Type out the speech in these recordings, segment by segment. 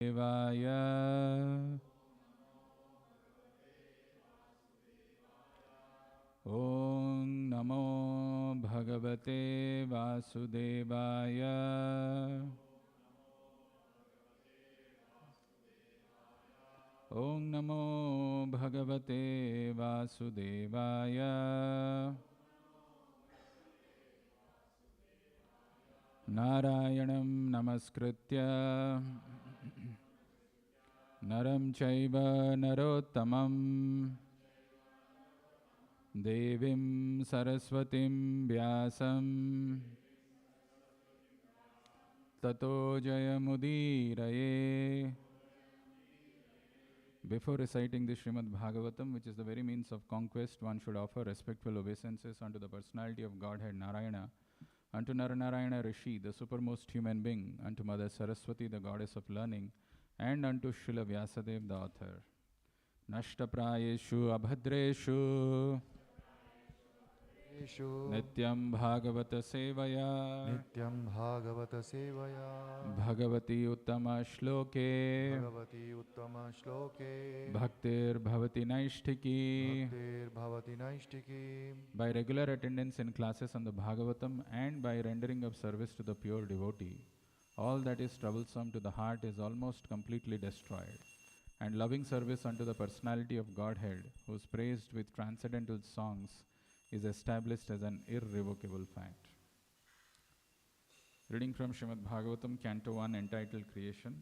Devaya. Om Namo Bhagavate Vasudevaya. Om Namo Bhagavate Vasudevaya. Narayanam Namaskritya Naram Chaiva Narottamam Devim Saraswatim Vyasam Tato Jayamudiraye. Before reciting the Srimad Bhagavatam, which is the very means of conquest, one should offer respectful obeisances unto the personality of Godhead Narayana, unto Naranarayana Rishi, the supermost human being, unto Mother Saraswati, the goddess of learning, and unto Srila Vyasadeva, the author. Nashtaprayeshu abhadreshu Nityam Bhagavata Sevaya Nityam Bhagavata Sevaya Bhagavati Uttama Shloke Bhagavati Uttama Shloke Bhaktir Bhavati Naishtiki. Bhaktir Bhavati Naishtiki. By regular attendance in classes on the Bhagavatam and by rendering of service to the pure devotee, all that is troublesome to the heart is almost completely destroyed, and loving service unto the personality of Godhead, who is praised with transcendental songs, is established as an irrevocable fact. Reading from Srimad Bhagavatam, Canto 1, entitled Creation.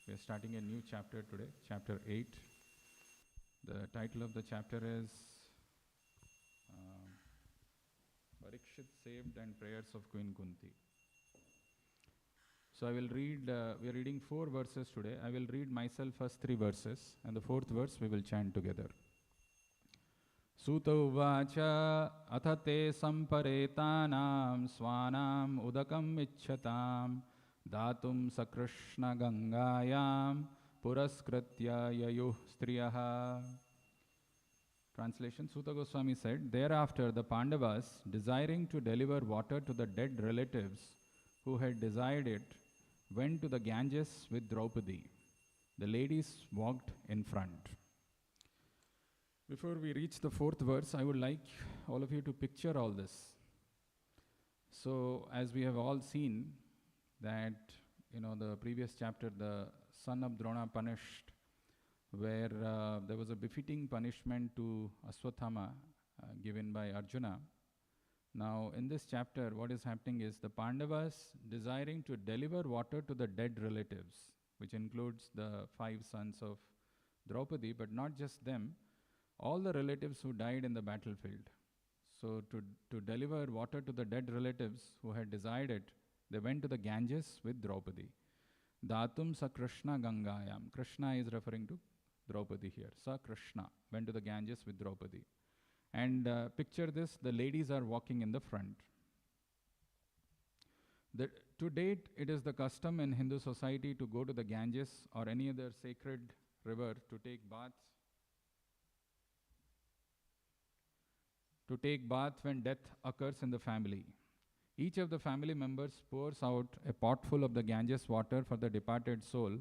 We are starting a new chapter today, chapter 8. The title of the chapter is Parikshit Saved and Prayers of Queen Kunti. So I will read, we are reading 4 verses today. I will read myself first 3 verses, and the 4th verse we will chant together. Suta uvacha athate samparetanam swanam udakam ichchatam datum sakrishna gangayam puraskritya yayuh striyaha. Translation. Suta Goswami said, thereafter the Pandavas, desiring to deliver water to the dead relatives who had desired it, went to the Ganges with Draupadi. The ladies walked in front. Before we reach the 4th verse, I would like all of you to picture all this. So, as we have all seen that, the previous chapter, the son of Drona punished, where there was a befitting punishment to Aswathama given by Arjuna. Now, in this chapter, what is happening is the Pandavas desiring to deliver water to the dead relatives, which includes the 5 sons of Draupadi, but not just them, all the relatives who died in the battlefield. So to deliver water to the dead relatives who had desired it, they went to the Ganges with Draupadi. Datum sa Krishna Gangayam. Krishna is referring to Draupadi here. Sa Krishna went to the Ganges with Draupadi. And picture this, the ladies are walking in the front. To date, it is the custom in Hindu society to go to the Ganges or any other sacred river to take baths. When death occurs in the family. Each of the family members pours out a potful of the Ganges water for the departed soul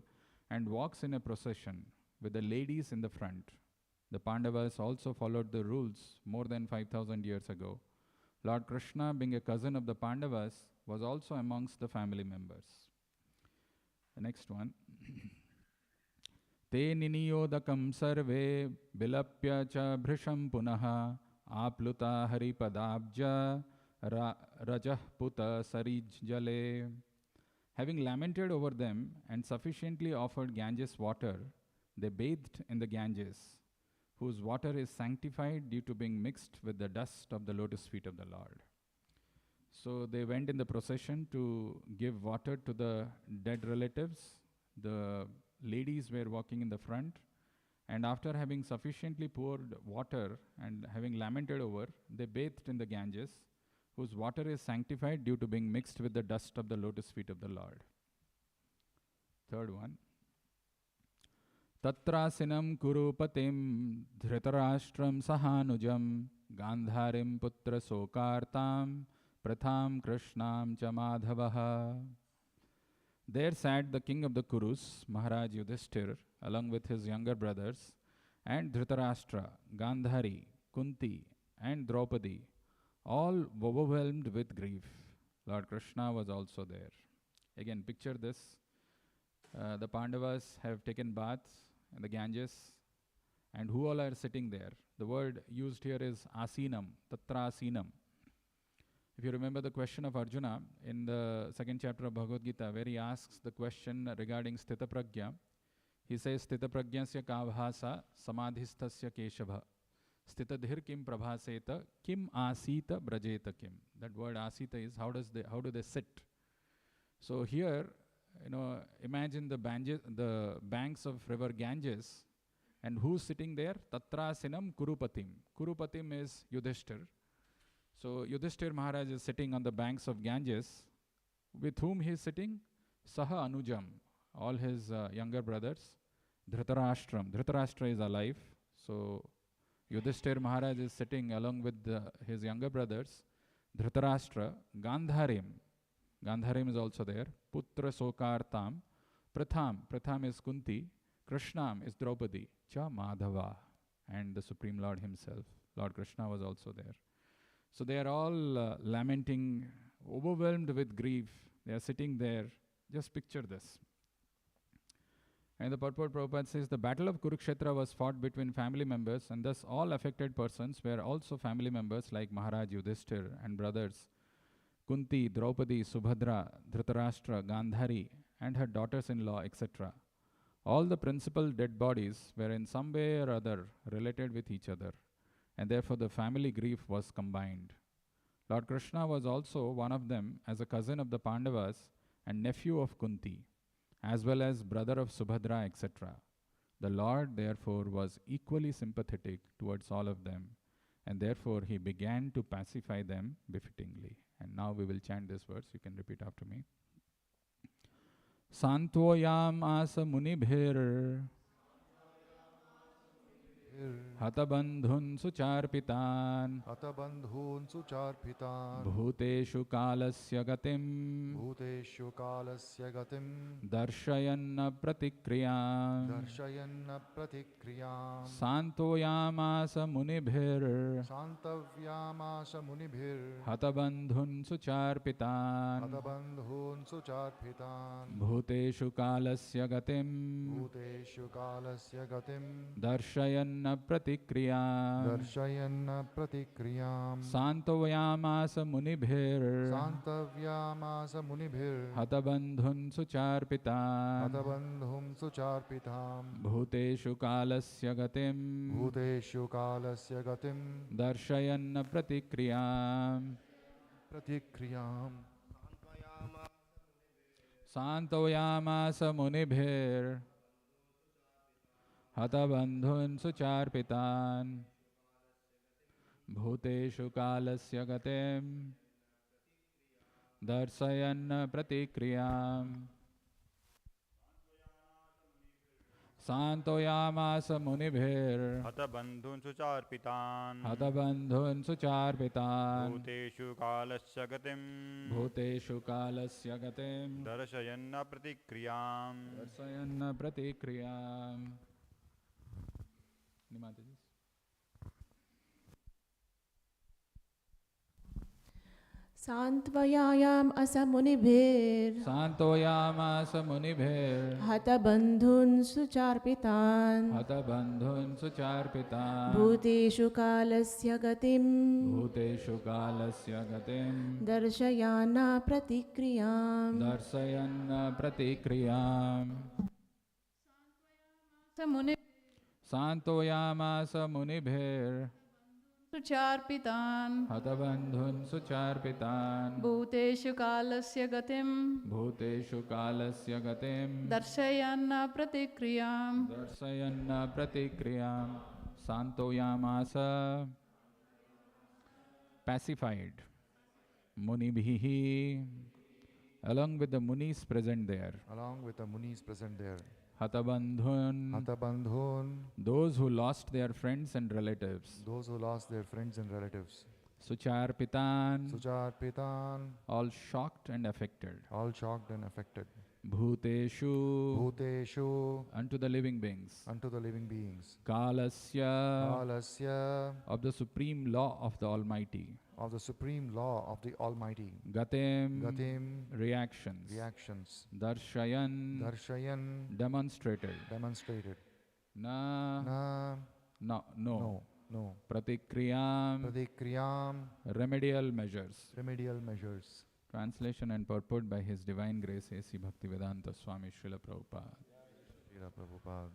and walks in a procession with the ladies in the front. The Pandavas also followed the rules more than 5,000 years ago. Lord Krishna, being a cousin of the Pandavas, was also amongst the family members. The next one. Te niniyodakam sarve bilapya cha bhrisham punaha Apluta haripadabja rajah puta sarij jale. Having lamented over them and sufficiently offered Ganges water, they bathed in the Ganges, whose water is sanctified due to being mixed with the dust of the lotus feet of the Lord. So they went in the procession to give water to the dead relatives. The ladies were walking in the front. And after having sufficiently poured water and having lamented over, they bathed in the Ganges, whose water is sanctified due to being mixed with the dust of the lotus feet of the Lord. Third one. Tatrasinam kurupatim dhritarashtram sahanujam gandharim putra sokartam pratham krishnam cha madhavaha. There sat the king of the Kurus, Maharaj Yudhishthir, along with his younger brothers, and Dhritarashtra, Gandhari, Kunti, and Draupadi, all overwhelmed with grief. Lord Krishna was also there. Again, picture this. The Pandavas have taken baths in the Ganges, and who all are sitting there? The word used here is asinam, tatra asinam. If you remember the question of Arjuna in the second chapter of Bhagavad Gita, where he asks the question regarding Sthita Prajna, he says, Sthita Prajnasya kavhasa samadhistasya keshava. Sthitadhir kim prabhaseta kim asita brajeta kim. That word asita is how do they sit? So here, imagine the banks of river Ganges, and who's sitting there? Tatrasinam Kurupatim. Kurupatim is Yudhishthir. So Yudhishthir Maharaj is sitting on the banks of Ganges. With whom he is sitting? Saha Anujam, all his younger brothers. Dhritarashtra. Dhritarashtra is alive. So Yudhishthir Maharaj is sitting along with his younger brothers. Dhritarashtra, Gandharim. Gandharim is also there. Putra Sokartam. Pratham is Kunti. Krishnam is Draupadi. Cha Madhava. And the Supreme Lord himself, Lord Krishna, was also there. So they are all lamenting, overwhelmed with grief. They are sitting there. Just picture this. And the purport Prabhupada says, the battle of Kurukshetra was fought between family members, and thus all affected persons were also family members like Maharaj Yudhishthir and brothers Kunti, Draupadi, Subhadra, Dhritarashtra, Gandhari, and her daughters-in-law, etc. All the principal dead bodies were in some way or other related with each other, and therefore the family grief was combined. Lord Krishna was also one of them as a cousin of the Pandavas and nephew of Kunti, as well as brother of Subhadra, etc. The Lord therefore was equally sympathetic towards all of them, and therefore he began to pacify them befittingly. And now we will chant this verse. You can repeat after me. Santoyam asa munibhir Hatabandhun sucharpitan Hatabandhun sucharpitan Bhuteshu kalasya gatim Bhuteshu kalasya gatim Darshayanna pratikriyam Darshayanna pratikriyam Santoyamasa munibhir Santavyamasa munibhir Hatabandhun sucharpitan Hatabandhun sucharpitan Bhuteshu kalasya gatim Bhuteshu kalasya gatim Darshayanna pratikriyam Darshayanna pratikriyam Santoyamasa munibhir Santavyamasa munibhir Hatabandhun sucharpitan Hatabandhum sucharpitam Bhuteshu kalasya gatim Bhuteshu kalasya gatim Darshayanna pratikriyam Pratikriyam Santoyamasa munibhir Hatabandhun sucharpitan Bhuteshu kalasya gatim Darsayanna pratikriyam Santoyamasa munibhir Hatabandhun sucharpitan Hatabandhun sucharpitan Bhuteshu kalasya gatim Bhuteshu kalasya gatim Darshayanna pratikriyam Darsayanna pratikriyam. Nimataji. Santvayayam asamunibhir Santoyamasa munibhir Hatabandhun sucharpitan Hatabandhun sucharpitan Bhuteshu kalasya gatim Bhuteshu kalasya gatim Darshayana pratikriyam Darsayanna pratikriyam Santoyamasa munibhir Sucharpitan Hatabandhun sucharpitan Bhuteshu kalasya gatim Bhuteshu kalasya gatim Darshayanna pratikriyam Darsayanna pratikriyam Santoyamasa pacified Munibhihi along with the munis present there. along with the munis present there. Hatabandhun Hatabandhun, those who lost their friends and relatives. those who lost their friends and relatives. Sucharpitan Sucharpitan, all shocked and affected. all shocked and affected. Bhuteshu, Bhuteshu, unto the living beings. unto the living beings. Kalasya, Kalasya, of the supreme law of the Almighty. of the supreme law of the Almighty. Gatem, Gatim, reactions. reactions. Darshayan, Darshayan, demonstrated. demonstrated. Na, Na, no. no, no. Pratikriyam, Pratikriyam, remedial measures. remedial measures. Translation and purport by His Divine Grace A.C. Bhaktivedanta Swami Srila Prabhupada. Srila Prabhupada.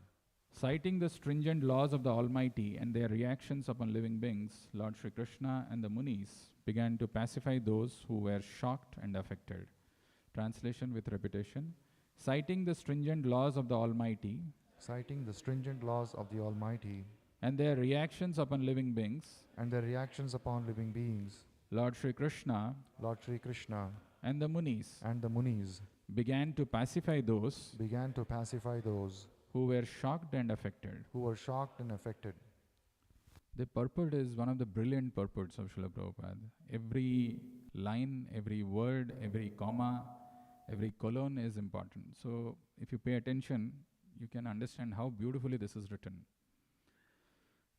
Citing the stringent laws of the Almighty and their reactions upon living beings, Lord Sri Krishna and the Munis began to pacify those who were shocked and affected. Translation with repetition. Citing the stringent laws of the Almighty Citing the stringent laws of the Almighty and their reactions upon living beings, and their reactions upon living beings, Lord Sri Krishna Lord Sri Krishna and the Munis and the Munis began to pacify those began to pacify those who were shocked and affected. who were shocked and affected. The purport is one of the brilliant purports of Srila Prabhupada. Every line, every word, every comma, every colon is important. So if you pay attention, you can understand how beautifully this is written.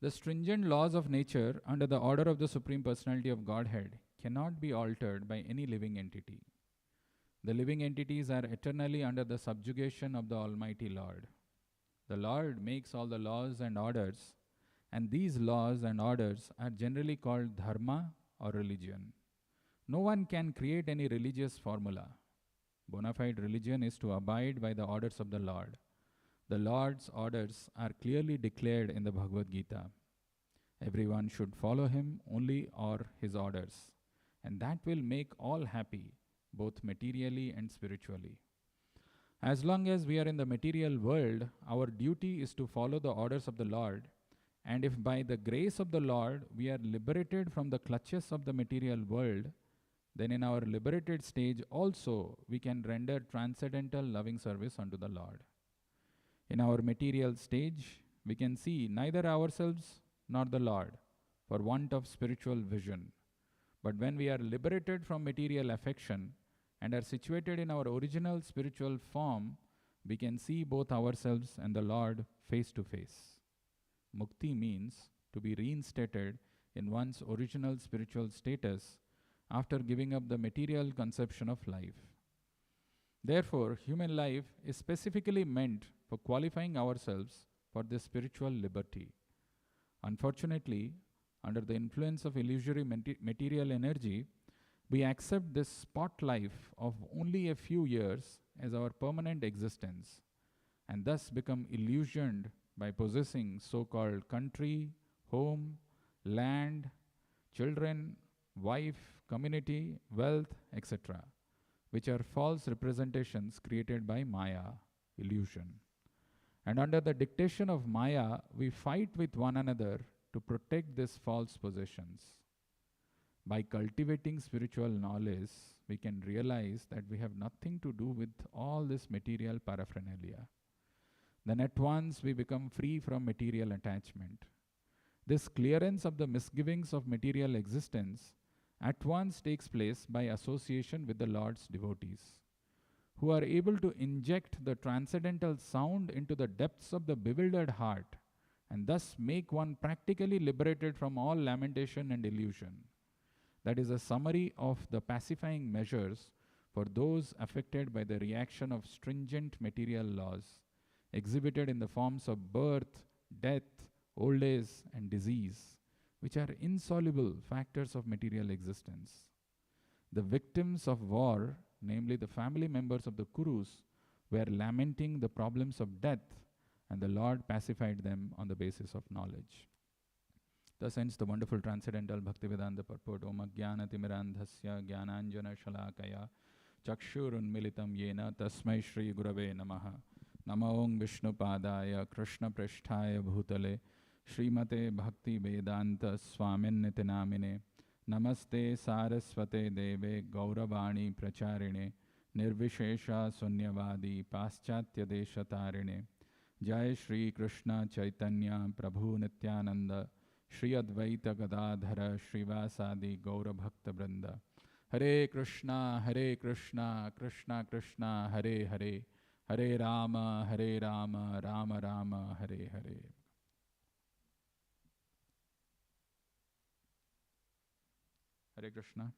The stringent laws of nature under the order of the Supreme Personality of Godhead cannot be altered by any living entity. The living entities are eternally under the subjugation of the Almighty Lord. The Lord makes all the laws and orders, and these laws and orders are generally called dharma or religion. No one can create any religious formula. Bona fide religion is to abide by the orders of the Lord. The Lord's orders are clearly declared in the Bhagavad Gita. Everyone should follow him only or his orders, and that will make all happy, both materially and spiritually. As long as we are in the material world, our duty is to follow the orders of the Lord, and if by the grace of the Lord we are liberated from the clutches of the material world, then in our liberated stage also we can render transcendental loving service unto the Lord. In our material stage, we can see neither ourselves nor the Lord for want of spiritual vision. But when we are liberated from material affection and are situated in our original spiritual form, we can see both ourselves and the Lord face to face. Mukti means to be reinstated in one's original spiritual status after giving up the material conception of life. Therefore, human life is specifically meant for qualifying ourselves for this spiritual liberty. Unfortunately, under the influence of illusory material energy, we accept this spot life of only a few years as our permanent existence, and thus become illusioned by possessing so-called country, home, land, children, wife, community, wealth, etc., which are false representations created by Maya, illusion. And under the dictation of Maya, we fight with one another to protect these false possessions. By cultivating spiritual knowledge, we can realize that we have nothing to do with all this material paraphernalia. Then at once we become free from material attachment. This clearance of the misgivings of material existence at once takes place by association with the Lord's devotees, who are able to inject the transcendental sound into the depths of the bewildered heart and thus make one practically liberated from all lamentation and illusion. That is a summary of the pacifying measures for those affected by the reaction of stringent material laws, exhibited in the forms of birth, death, old age, and disease, which are insoluble factors of material existence. The victims of war, namely the family members of the Kurus, were lamenting the problems of death, and the Lord pacified them on the basis of knowledge. Thus ends the wonderful transcendental Bhaktivedanta purport. Om Ajnana Timirandhasya Jnananjana Shalakaya Chakshurunmilitam Yena Tasmai Shri Gurave Namaha. Namo Om Vishnu Padaya Krishna Prishthaya Bhutale Srimate Bhakti Vedanta Swamin Nitinamine Namaste Saraswate Deve Gauravani Pracharine Nirvishesha Sunyavadi Paschatya Deshatarine Jai Shri Krishna Chaitanya Prabhu Nityananda Shri Advaita Gadadhara Shrivasadi Gaura Bhakta Vrinda Hare Krishna, Krishna Krishna, Hare Hare, Hare Rama, Rama Rama, Hare Hare. Hare Krishna.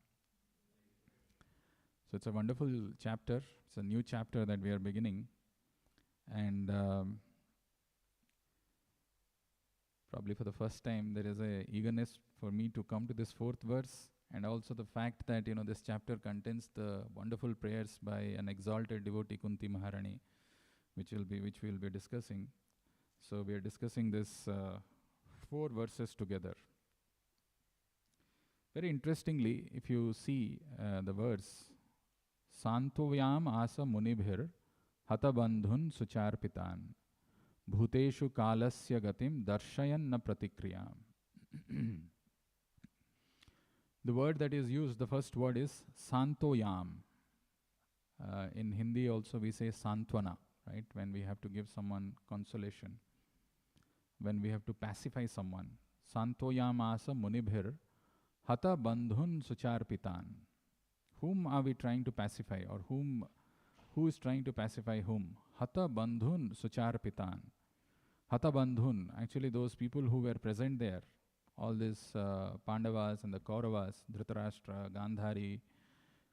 So it's a wonderful chapter. It's a new chapter that we are beginning. And probably for the first time, there is a eagerness for me to come to this fourth verse. And also the fact that, this chapter contains the wonderful prayers by an exalted devotee, Kunti Maharani, which we'll be discussing. So we are discussing this 4 verses together. Very interestingly, if you see the verse, Santoyam asa munibhir hatabandhun sucharpitan bhuteshu kalasya gatim darshayan na pratikriyam. The word that is used, the first word is Santoyam. In Hindi also we say Santwana, right? When we have to give someone consolation, when we have to pacify someone. Santoyam asa munibhir hata bandhun sucharpitan. Whom are we trying to pacify, or who is trying to pacify whom? Hata bandhun sucharpitan. Hata bandhun, actually those people who were present there, all these Pandavas and the Kauravas, Dhritarashtra, Gandhari,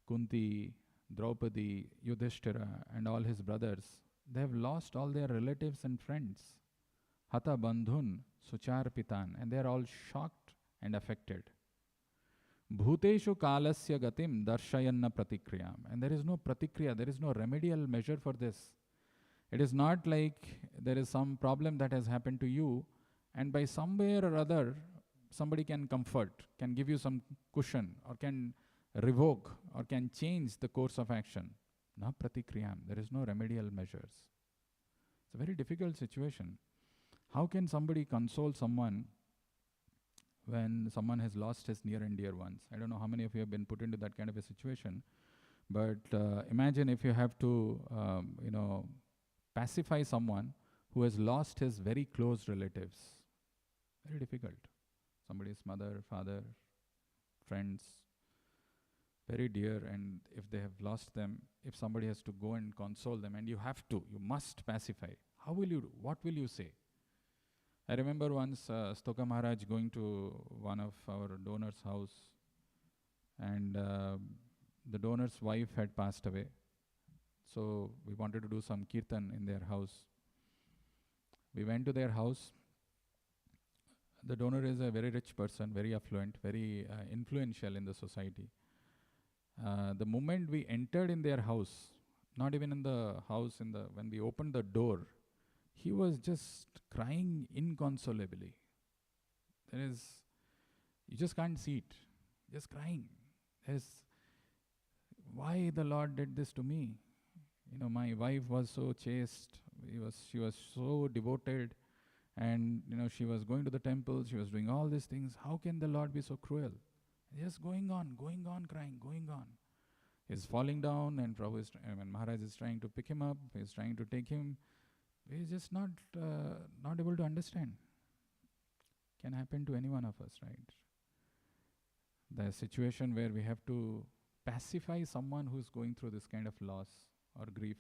Kunti, Draupadi, Yudhishthira, and all his brothers, they have lost all their relatives and friends. Hata bandhun sucharpitan, and they are all shocked and affected. Bhuteshu kalasya gatim darshayanna pratikriyam. And there is no pratikriya, there is no remedial measure for this. It is not like there is some problem that has happened to you, and by some way or other, somebody can comfort, can give you some cushion, or can revoke, or can change the course of action. Na pratikriyam, there is no remedial measures. It's a very difficult situation. How can somebody console someone when someone has lost his near and dear ones? I don't know how many of you have been put into that kind of a situation, but imagine if you have to, pacify someone who has lost his very close relatives. Very difficult. Somebody's mother, father, friends, very dear, and if they have lost them, if somebody has to go and console them, and you must pacify, how will you do? What will you say? I remember once Stoka Maharaj going to one of our donor's house, and the donor's wife had passed away. So we wanted to do some kirtan in their house. We went to their house. The donor is a very rich person, very affluent, very influential in the society. The moment we entered in their house, not even in the house, when we opened the door, he was just crying inconsolably. You just can't see it. Just crying. Why the Lord did this to me? My wife was so chaste. She was so devoted, and she was going to the temple. She was doing all these things. How can the Lord be so cruel? Just going on, crying, going on. He's falling down, and when Maharaj is trying to pick him up, he's trying to take him. He's just not able to understand. Can happen to any one of us, right? The situation where we have to pacify someone who's going through this kind of loss or grief.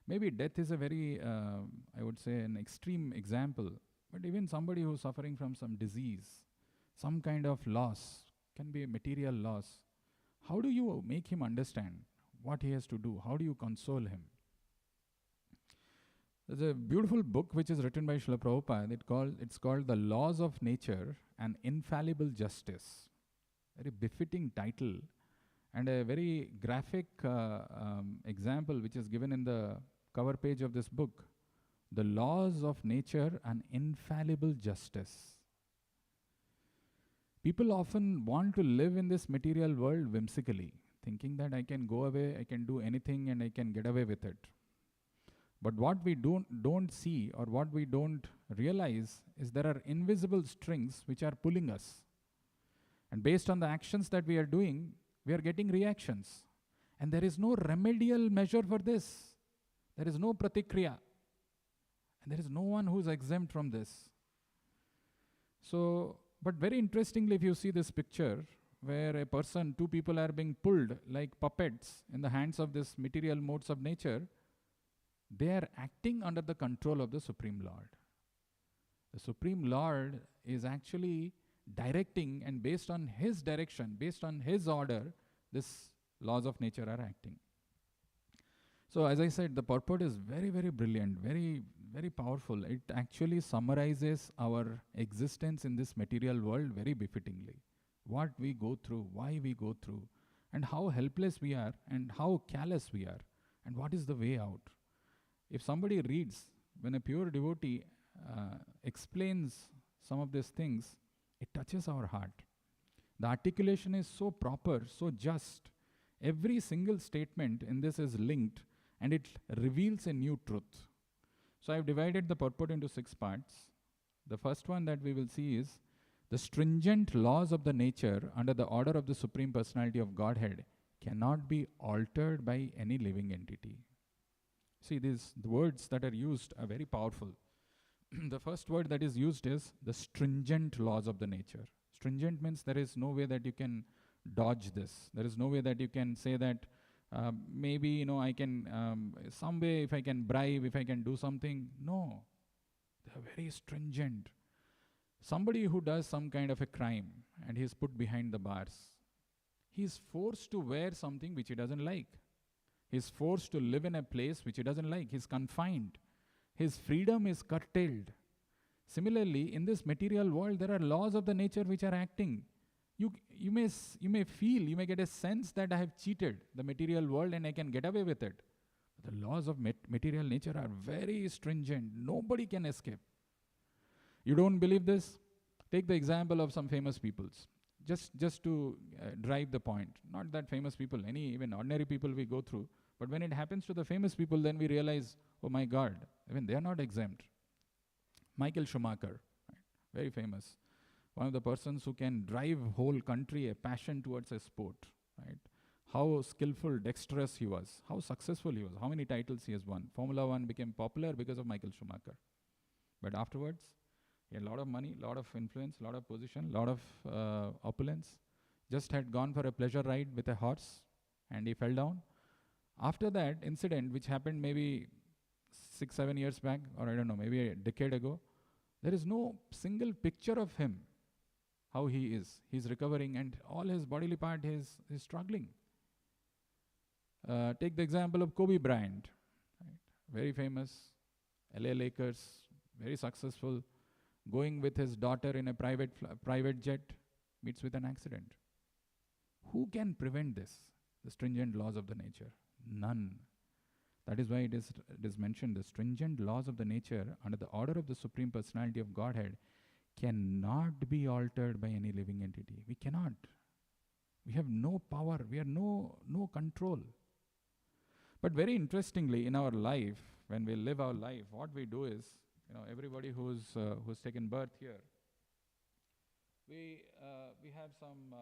Maybe death is a very, I would say, an extreme example. But even somebody who's suffering from some disease, some kind of loss, can be a material loss. How do you make him understand what he has to do? How do you console him? There's a beautiful book which is written by Srila Prabhupada. It's called The Laws of Nature, an Infallible Justice. Very befitting title, and a very graphic example which is given in the cover page of this book. The Laws of Nature, an Infallible Justice. People often want to live in this material world whimsically, thinking that I can go away, I can do anything, and I can get away with it. But what we don't see, or what we don't realize, is there are invisible strings which are pulling us. And based on the actions that we are doing, we are getting reactions. And there is no remedial measure for this. There is no pratikriya. And there is no one who is exempt from this. So, but very interestingly, if you see this picture, where a person, two people are being pulled like puppets in the hands of this material modes of nature, they are acting under the control of the Supreme Lord. The Supreme Lord is actually directing, and based on His direction, based on His order, these laws of nature are acting. So as I said, the purport is very, very brilliant, very, very powerful. It actually summarizes our existence in this material world very befittingly. What we go through, why we go through, and how helpless we are, and how callous we are, and what is the way out. If somebody reads, when a pure devotee explains some of these things, it touches our heart. The articulation is so proper, so just. Every single statement in this is linked, and it reveals a new truth. So I've divided the purport into 6 parts. The first one that we will see is the stringent laws of the nature under the order of the Supreme Personality of Godhead cannot be altered by any living entity. See, the words that are used are very powerful. The first word that is used is the stringent laws of the nature. Stringent means there is no way that you can dodge this. There is no way that you can say that maybe, I can, some way if I can bribe, if I can do something. No, they are very stringent. Somebody who does some kind of a crime and he is put behind the bars, he is forced to wear something which he doesn't like. He is forced to live in a place which he doesn't like. He is confined. His freedom is curtailed. Similarly, in this material world, there are laws of the nature which are acting. You may feel, you may get a sense that I have cheated the material world and I can get away with it. But the laws of material nature are very stringent. Nobody can escape. You don't believe this? Take the example of some famous peoples. Just to drive the point. Not that famous people, even ordinary people we go through. But when it happens to the famous people, then we realize, oh my God, even they are not exempt. Michael Schumacher, right? Very famous. One of the persons who can drive whole country, a passion towards a sport, right? How skillful, dexterous he was, how successful he was, how many titles he has won. Formula 1 became popular because of Michael Schumacher. But afterwards, he had a lot of money, a lot of influence, a lot of position, a lot of opulence. Just had gone for a pleasure ride with a horse and he fell down. After that incident, which happened maybe 6-7 years back, or I don't know, maybe a decade ago, there is no single picture of him, how he is. He's recovering and all his bodily part is struggling. Take the example of Kobe Bryant, right? Very famous, LA Lakers, very successful, going with his daughter in a private jet, meets with an accident. Who can prevent this? The stringent laws of the nature. None. That is why it is mentioned, the stringent laws of the nature under the order of the Supreme Personality of Godhead cannot be altered by any living entity. We cannot. We have no power. We have no control. But very interestingly, in our life, when we live our life, what we do is, everybody who's taken birth here, we have some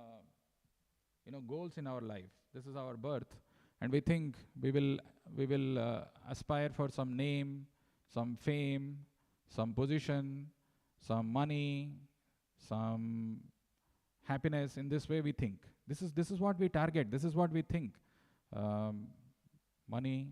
goals in our life. This is our birth, and we think we will aspire for some name, some fame, some position, some money, some happiness. In this way we think. This is what we target. This is what we think. Money,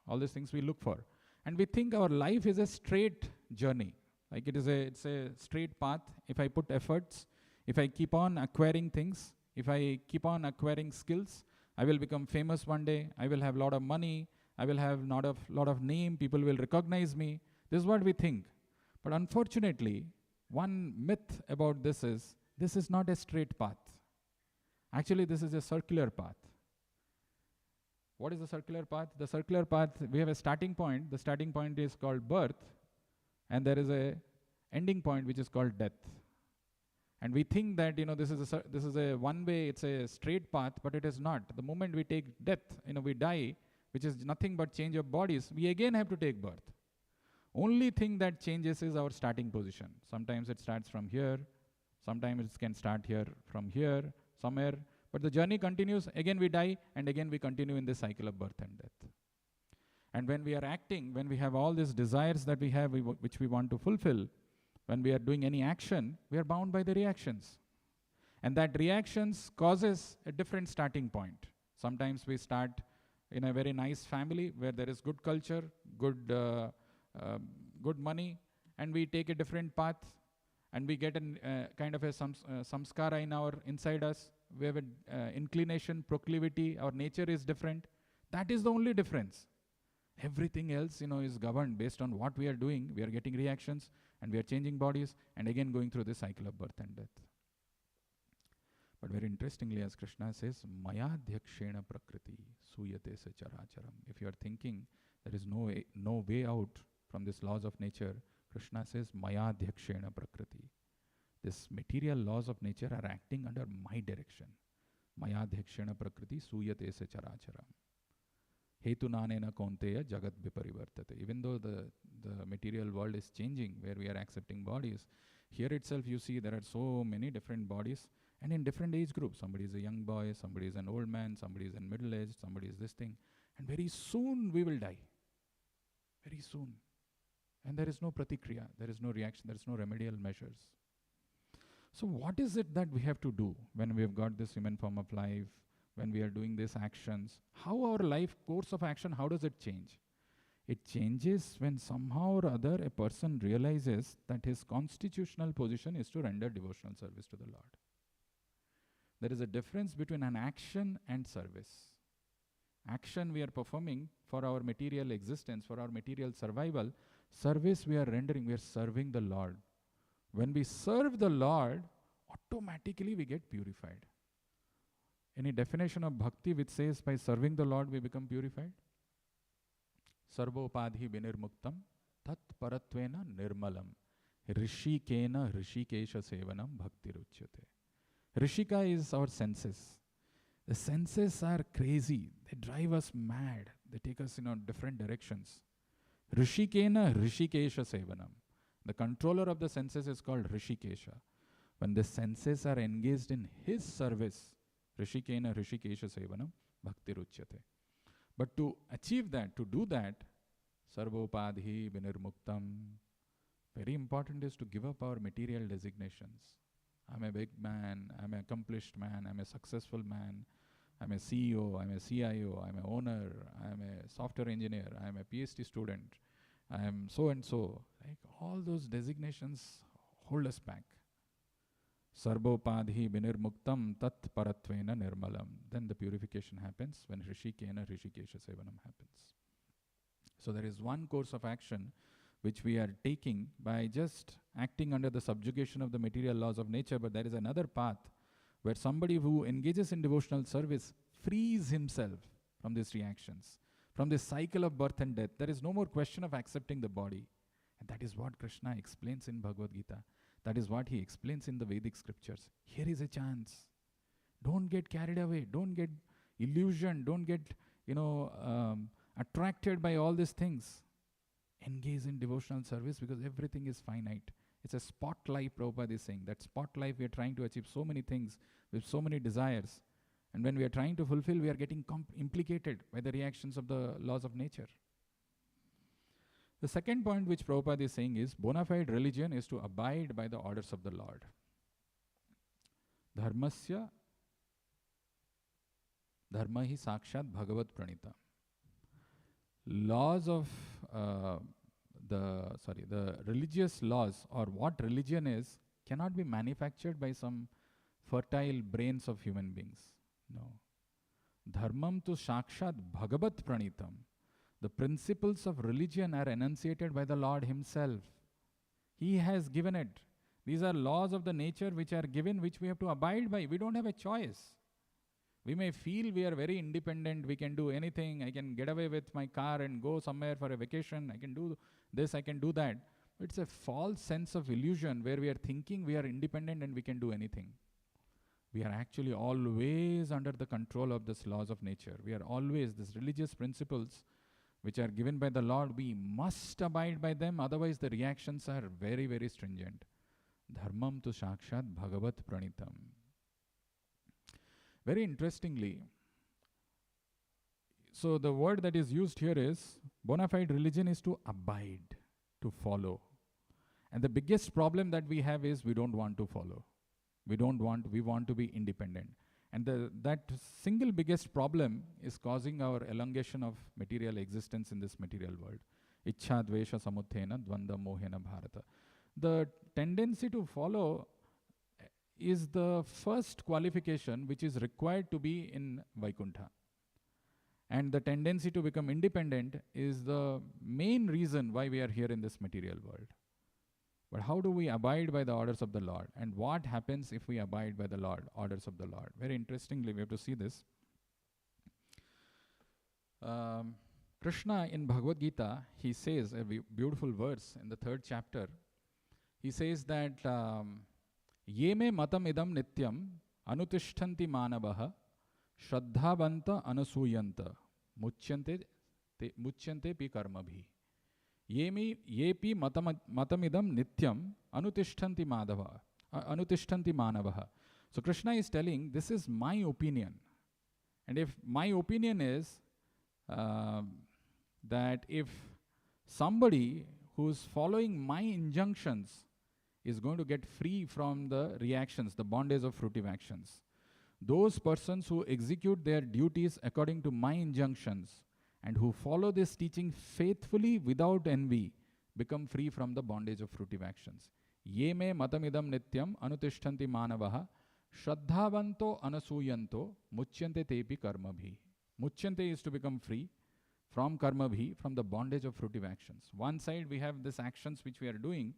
all these things we look for. And we think our life is a straight journey. Like it's a straight path. If I put efforts, if I keep on acquiring things, if I keep on acquiring skills, I will become famous one day. I will have a lot of money. I will have lot of name. People will recognize me. This is what we think. But unfortunately, one myth about this is not a straight path. Actually, this is a circular path. What is the circular path? The circular path, we have a starting point. The starting point is called birth, and there is a ending point which is called death. And we think that this is a one way, it's a straight path, but it is not. The moment we take death, we die, which is nothing but change of bodies, we again have to take birth. Only thing that changes is our starting position. Sometimes it starts from here, sometimes it can start here, from here, somewhere. But the journey continues, again we die, and again we continue in this cycle of birth and death. And when we are acting, when we have all these desires that we have, which we want to fulfill, when we are doing any action, we are bound by the reactions. And that reactions causes a different starting point. Sometimes we start in a very nice family where there is good culture, good money, and we take a different path, and we get a kind of a samskara in our inside us. We have an inclination, proclivity, our nature is different. That is the only difference. Everything else, is governed based on what we are doing. We are getting reactions, and we are changing bodies, and again going through this cycle of birth and death. But very interestingly, as Krishna says, Maya Dhyakshena Prakriti Suyate Se Characharam. If you are thinking there is no way out from these laws of nature, Krishna says, Maya Dhyakshena Prakriti. These material laws of nature are acting under my direction. Maya Dhyakshena Prakriti Suyate Se Characharam. Hetu nanena konteya jagat viparivartate. Even though the material world is changing, where we are accepting bodies, here itself you see there are so many different bodies, and in different age groups. Somebody is a young boy, somebody is an old man, somebody is in middle age, somebody is this thing. And very soon we will die. Very soon. And there is no pratikriya, there is no reaction, there is no remedial measures. So what is it that we have to do when we have got this human form of life, when we are doing these actions? How our life course of action, how does it change? It changes when somehow or other a person realizes that his constitutional position is to render devotional service to the Lord. There is a difference between an action and service. Action we are performing for our material existence, for our material survival. Service we are rendering, we are serving the Lord. When we serve the Lord, automatically we get purified. Any definition of bhakti which says by serving the Lord we become purified? Sarvopadhi vinirmuktam tat paratvena nirmalam rishikena rishikesha sevanam bhakti ruchyate. Rishika is our senses. The senses are crazy. They drive us mad. They take us in different directions. Rishikena Rishikesha Sevanam. The controller of the senses is called Rishikesha. When the senses are engaged in his service, Rishikena Rishikesha Sevanam Bhakti Ruchyate. But to achieve that, to do that, Sarvopadhi Vinirmuktam, very important is to give up our material designations. I'm a big man, I'm an accomplished man, I'm a successful man, I'm a CEO, I'm a CIO, I'm an owner, I'm a software engineer, I'm a PhD student, I'm so and so. Like all those designations hold us back. Sarvopadhi vinirmuktam tat paratvena nirmalam. Then the purification happens when Rishikena Rishikesha Sevanam happens. So there is one course of action which we are taking by just acting under the subjugation of the material laws of nature, but there is another path where somebody who engages in devotional service frees himself from these reactions, from this cycle of birth and death. There is no more question of accepting the body. And that is what Krishna explains in Bhagavad Gita. That is what he explains in the Vedic scriptures. Here is a chance. Don't get carried away. Don't get illusioned. Don't get, attracted by all these things. Engage in devotional service because everything is finite. It's a spot life, Prabhupada is saying. That spot life, we are trying to achieve so many things with so many desires. And when we are trying to fulfill, we are getting implicated by the reactions of the laws of nature. The second point which Prabhupada is saying is, bona fide religion is to abide by the orders of the Lord. Dharmasya dharma hi sakshat bhagavat pranita. Laws of the religious laws, or what religion is, cannot be manufactured by some fertile brains of human beings. No. Dharmam tu sakshat bhagavat pranitam. The principles of religion are enunciated by the Lord himself. He has given it. These are laws of the nature which are given, which we have to abide by. We don't have a choice. We may feel we are very independent, we can do anything, I can get away with my car and go somewhere for a vacation, I can do this, I can do that. It's a false sense of illusion where we are thinking we are independent and we can do anything. We are actually always under the control of these laws of nature. We are always, these religious principles which are given by the Lord, we must abide by them, otherwise the reactions are very, very stringent. Dharmam tu sakshat bhagavat pranitam. Very interestingly, so the word that is used here is, bona fide religion is to abide, to follow. And the biggest problem that we have is we don't want to follow. We want to be independent. And that single biggest problem is causing our elongation of material existence in this material world. Ichha dvesha samuthena dvanda mohena bharata. The tendency to follow is the first qualification which is required to be in Vaikuntha. And the tendency to become independent is the main reason why we are here in this material world. But how do we abide by the orders of the Lord? And what happens if we abide by the orders of the Lord? Very interestingly, we have to see this. Krishna in Bhagavad Gita, he says a beautiful verse in the 3rd chapter. He says that Yeme matam idam nityam anutishtanti manavaha shraddhavanta anasuyanta muchyante pi karmabhi. Yepi matamidam nityam anutishtanti manavaha. So Krishna is telling, this is my opinion. And if my opinion is that if somebody who's following my injunctions is going to get free from the reactions, the bondage of fruitive actions, those persons who execute their duties according to my injunctions and who follow this teaching faithfully without envy become free from the bondage of fruitive actions. Ye me matamidam nityam anutishtanti manavaha shraddhavanto anasuyanto muchyante tepi karmabhi. Muchyante is to become free from karmabhi, from the bondage of fruitive actions. One side we have these actions which we are doing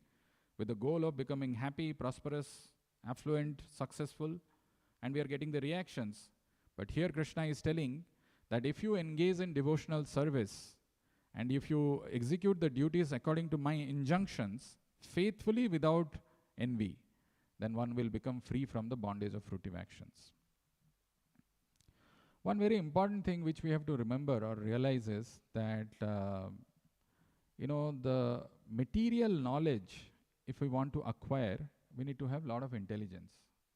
with the goal of becoming happy, prosperous, affluent, successful, and we are getting the reactions. But here Krishna is telling that if you engage in devotional service and if you execute the duties according to my injunctions faithfully without envy, then one will become free from the bondage of fruitive actions. One very important thing which we have to remember or realize is that the material knowledge, if we want to acquire, we need to have a lot of intelligence.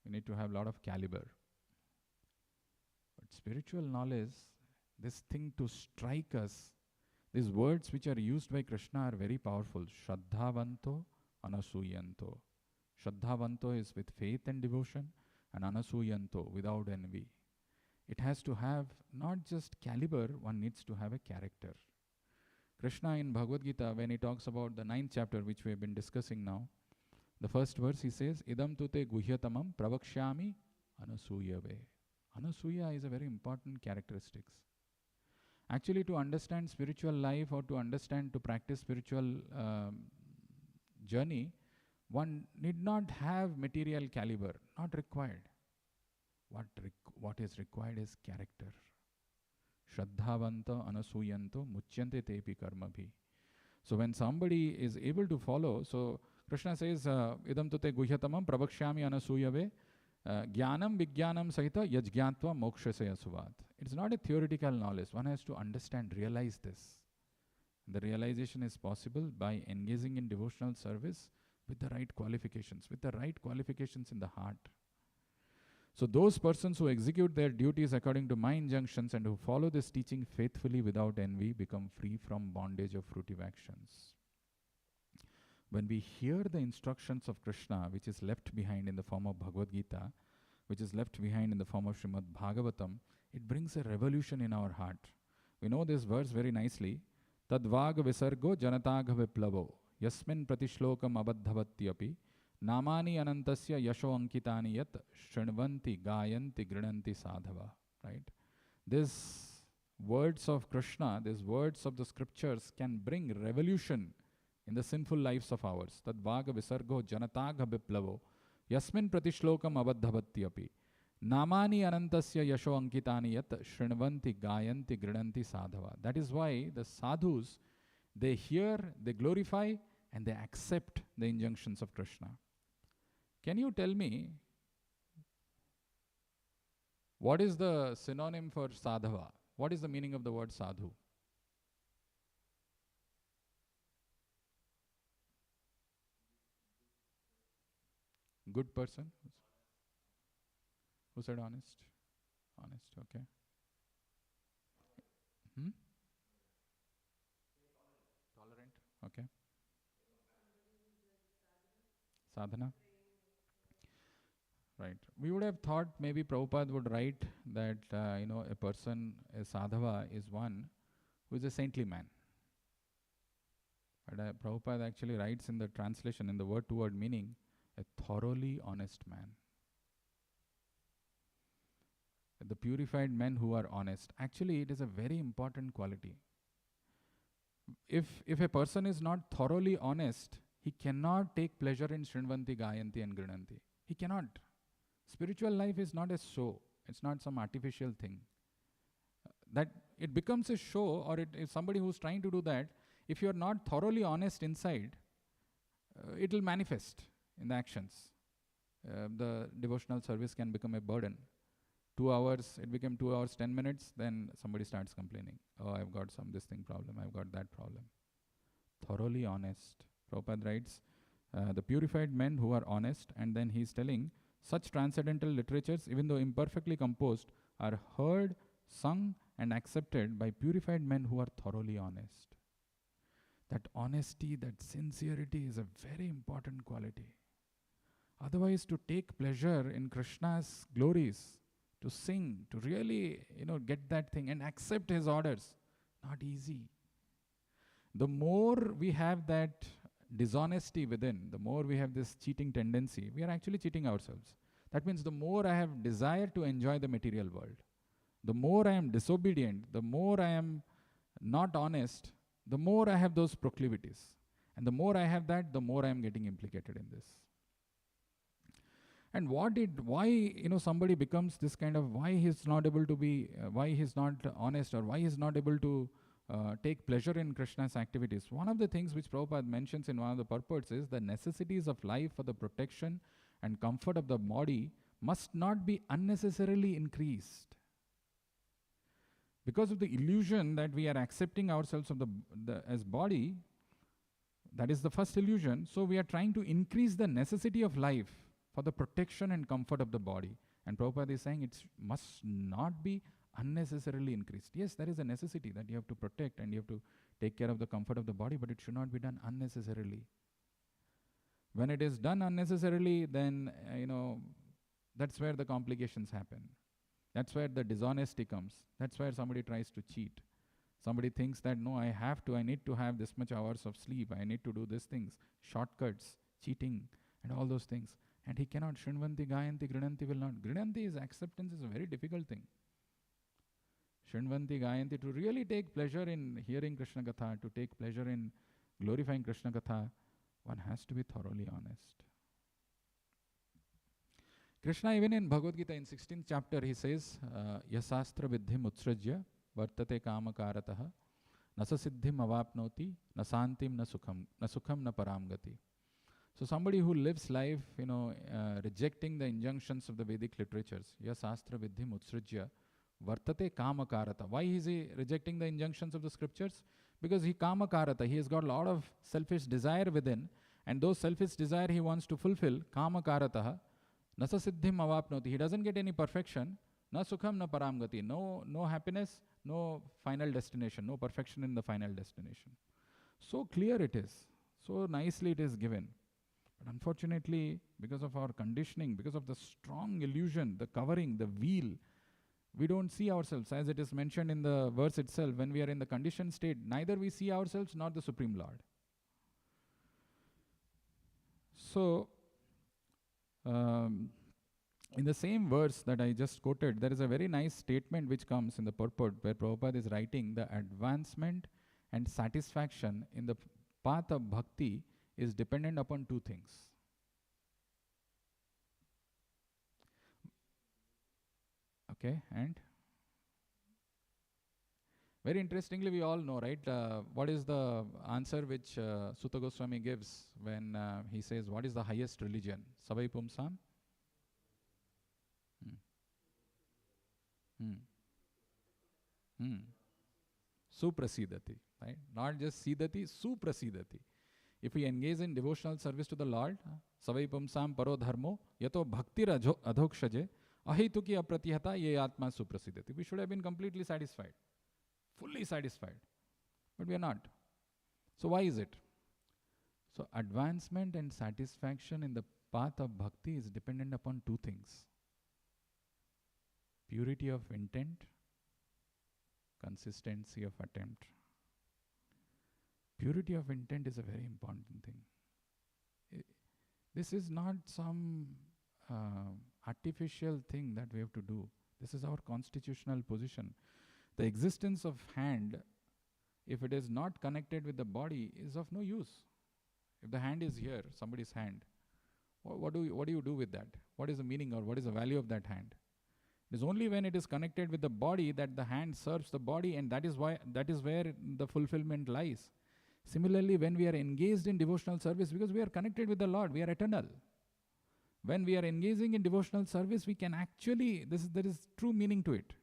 We need to have a lot of caliber. But spiritual knowledge, this thing to strike us, these words which are used by Krishna are very powerful. Shraddhavanto, anasuyanto. Shraddhavanto is with faith and devotion, and anasuyanto, without envy. It has to have not just caliber, one needs to have a character. Krishna in Bhagavad Gita, when he talks about the 9th chapter, which we have been discussing now, the first verse he says, Idam tute guhyatamam pravakshyami anasuyave. Anasuya is a very important characteristic. Actually, to understand spiritual life or to practice spiritual journey, one need not have material caliber, not required. What is required is character. Shraddhavanta anasuyanto muchyante tepi karmabhi. So when somebody is able to follow, so Krishna says, idam tute guhyatamam pravakshyami anasuyave jnanam vijnanam sahita yajgyatva mokshasaya suvat. It's not a theoretical knowledge. One has to understand, realize this. The realization is possible by engaging in devotional service with the right qualifications in the heart. So those persons who execute their duties according to my injunctions and who follow this teaching faithfully without envy become free from bondage of fruitive actions. When we hear the instructions of Krishna, which is left behind in the form of Bhagavad Gita, which is left behind in the form of Srimad Bhagavatam, it brings a revolution in our heart. We know this verse very nicely. Tadvag visargo janatagha viplavo yasmin pratishlokam abadhavatyapi namani anantasya yasho ankitani yat shrinvanti gayanti grinanti sadhava. Right? These words of Krishna, these words of the scriptures can bring revolution in the sinful lives of ours. Tadvaga visargo janatagha viplavo yasmin pratishlokam abadhavatyapi namani anantasya yasho ankitani yat shrinvanti gayanti grinanti sadhava. That is why the sadhus, they hear, they glorify, and they accept the injunctions of Krishna. Can you tell me what is the synonym for sadhava? What is the meaning of the word sadhu? Good person? Who said honest? Honest, okay. Tolerant, okay. Sadhana? Right. We would have thought maybe Prabhupada would write that, a person, a sadhava, is one who is a saintly man. But Prabhupada actually writes in the translation, in the word-to-word meaning, a thoroughly honest man. The purified men who are honest. Actually, it is a very important quality. If a person is not thoroughly honest, he cannot take pleasure in Shrinvanti, Gayanti and Grinanti. He cannot. Spiritual life is not a show. It's not some artificial thing. That it becomes a show, or it is somebody who's trying to do that. If you are not thoroughly honest inside, it will manifest in the actions. The devotional service can become a burden. 2 hours, it became 2 hours, 10 minutes, then somebody starts complaining. Oh, I've got this thing problem, I've got that problem. Thoroughly honest. Prabhupada writes, the purified men who are honest, and then he's telling, such transcendental literatures, even though imperfectly composed, are heard, sung, and accepted by purified men who are thoroughly honest. That honesty, that sincerity is a very important quality. Otherwise, to take pleasure in Krishna's glories, to sing, to really, get that thing and accept his orders, not easy. The more we have that dishonesty within, the more we have this cheating tendency, we are actually cheating ourselves. That means the more I have desire to enjoy the material world, the more I am disobedient, the more I am not honest, the more I have those proclivities. And the more I have that, the more I am getting implicated in this. And why somebody becomes this kind of, why he's not able to be, why he's not honest, or why he's not able to take pleasure in Krishna's activities. One of the things which Prabhupada mentions in one of the purports is the necessities of life for the protection and comfort of the body must not be unnecessarily increased. Because of the illusion that we are accepting ourselves of as body, that is the first illusion. So we are trying to increase the necessity of life for the protection and comfort of the body. And Prabhupada is saying it must not be unnecessarily increased. Yes, there is a necessity that you have to protect and you have to take care of the comfort of the body, but it should not be done unnecessarily. When it is done unnecessarily, then, that's where the complications happen. That's where the dishonesty comes. That's where somebody tries to cheat. Somebody thinks that, no, I need to have this much hours of sleep. I need to do these things, shortcuts, cheating, and all those things. And he cannot. Shrinvanti, Gayanti, Grinanti will not. Grinanti is acceptance is a very difficult thing. Shrinvanti, Gayanti, to really take pleasure in hearing Krishna Katha, to take pleasure in glorifying Krishna Katha, one has to be thoroughly honest. Krishna, even in Bhagavad Gita, in 16th chapter, he says, Yasastra vidhim utsrajya vartate kamakarataha nasa siddhim avapnoti nasantim na sukham na paramgati. So somebody who lives life, rejecting the injunctions of the Vedic literatures, Yasastra vidhim utsrajya vartate kamakarata. Why is he rejecting the injunctions of the scriptures? Because he kamakarata, he has got a lot of selfish desire within, and those selfish desire he wants to fulfill, kamakarataha. Nasa siddhim avapnoti. He doesn't get any perfection. Na sukham na paramgati. No happiness, no final destination, no perfection in the final destination. So clear it is. So nicely it is given. But unfortunately, because of our conditioning, because of the strong illusion, the covering, the veil, we don't see ourselves. As it is mentioned in the verse itself, when we are in the conditioned state, neither we see ourselves nor the Supreme Lord. So, in the same verse that I just quoted, there is a very nice statement which comes in the purport where Prabhupada is writing the advancement and satisfaction in the path of bhakti is dependent upon two things. Okay, and very interestingly, we all know, right? What is the answer which Sutta Goswami gives when he says, what is the highest religion? Savai Pumsam? Suprasidati, right? Not just Sidati, Suprasidati. If we engage in devotional service to the Lord, Savai Pumsam Paro Dharmo, Yato Bhakti Adhokshaje, Ahituki Apratihata Ye Atma Suprasidati. We should have been completely satisfied, fully satisfied, but we are not. So why is it? So advancement and satisfaction in the path of bhakti is dependent upon two things: purity of intent, consistency of attempt. Purity of intent is a very important thing. This is not some artificial thing that we have to do. This is our constitutional position. The existence of hand, if it is not connected with the body, is of no use. If the hand is here, somebody's hand, what do you do with that? What is the meaning or what is the value of that hand? It is only when it is connected with the body that the hand serves the body, and that is where the fulfillment lies. Similarly, when we are engaged in devotional service, because we are connected with the Lord, we are eternal. When we are engaging in devotional service, we can actually, there is true meaning to it.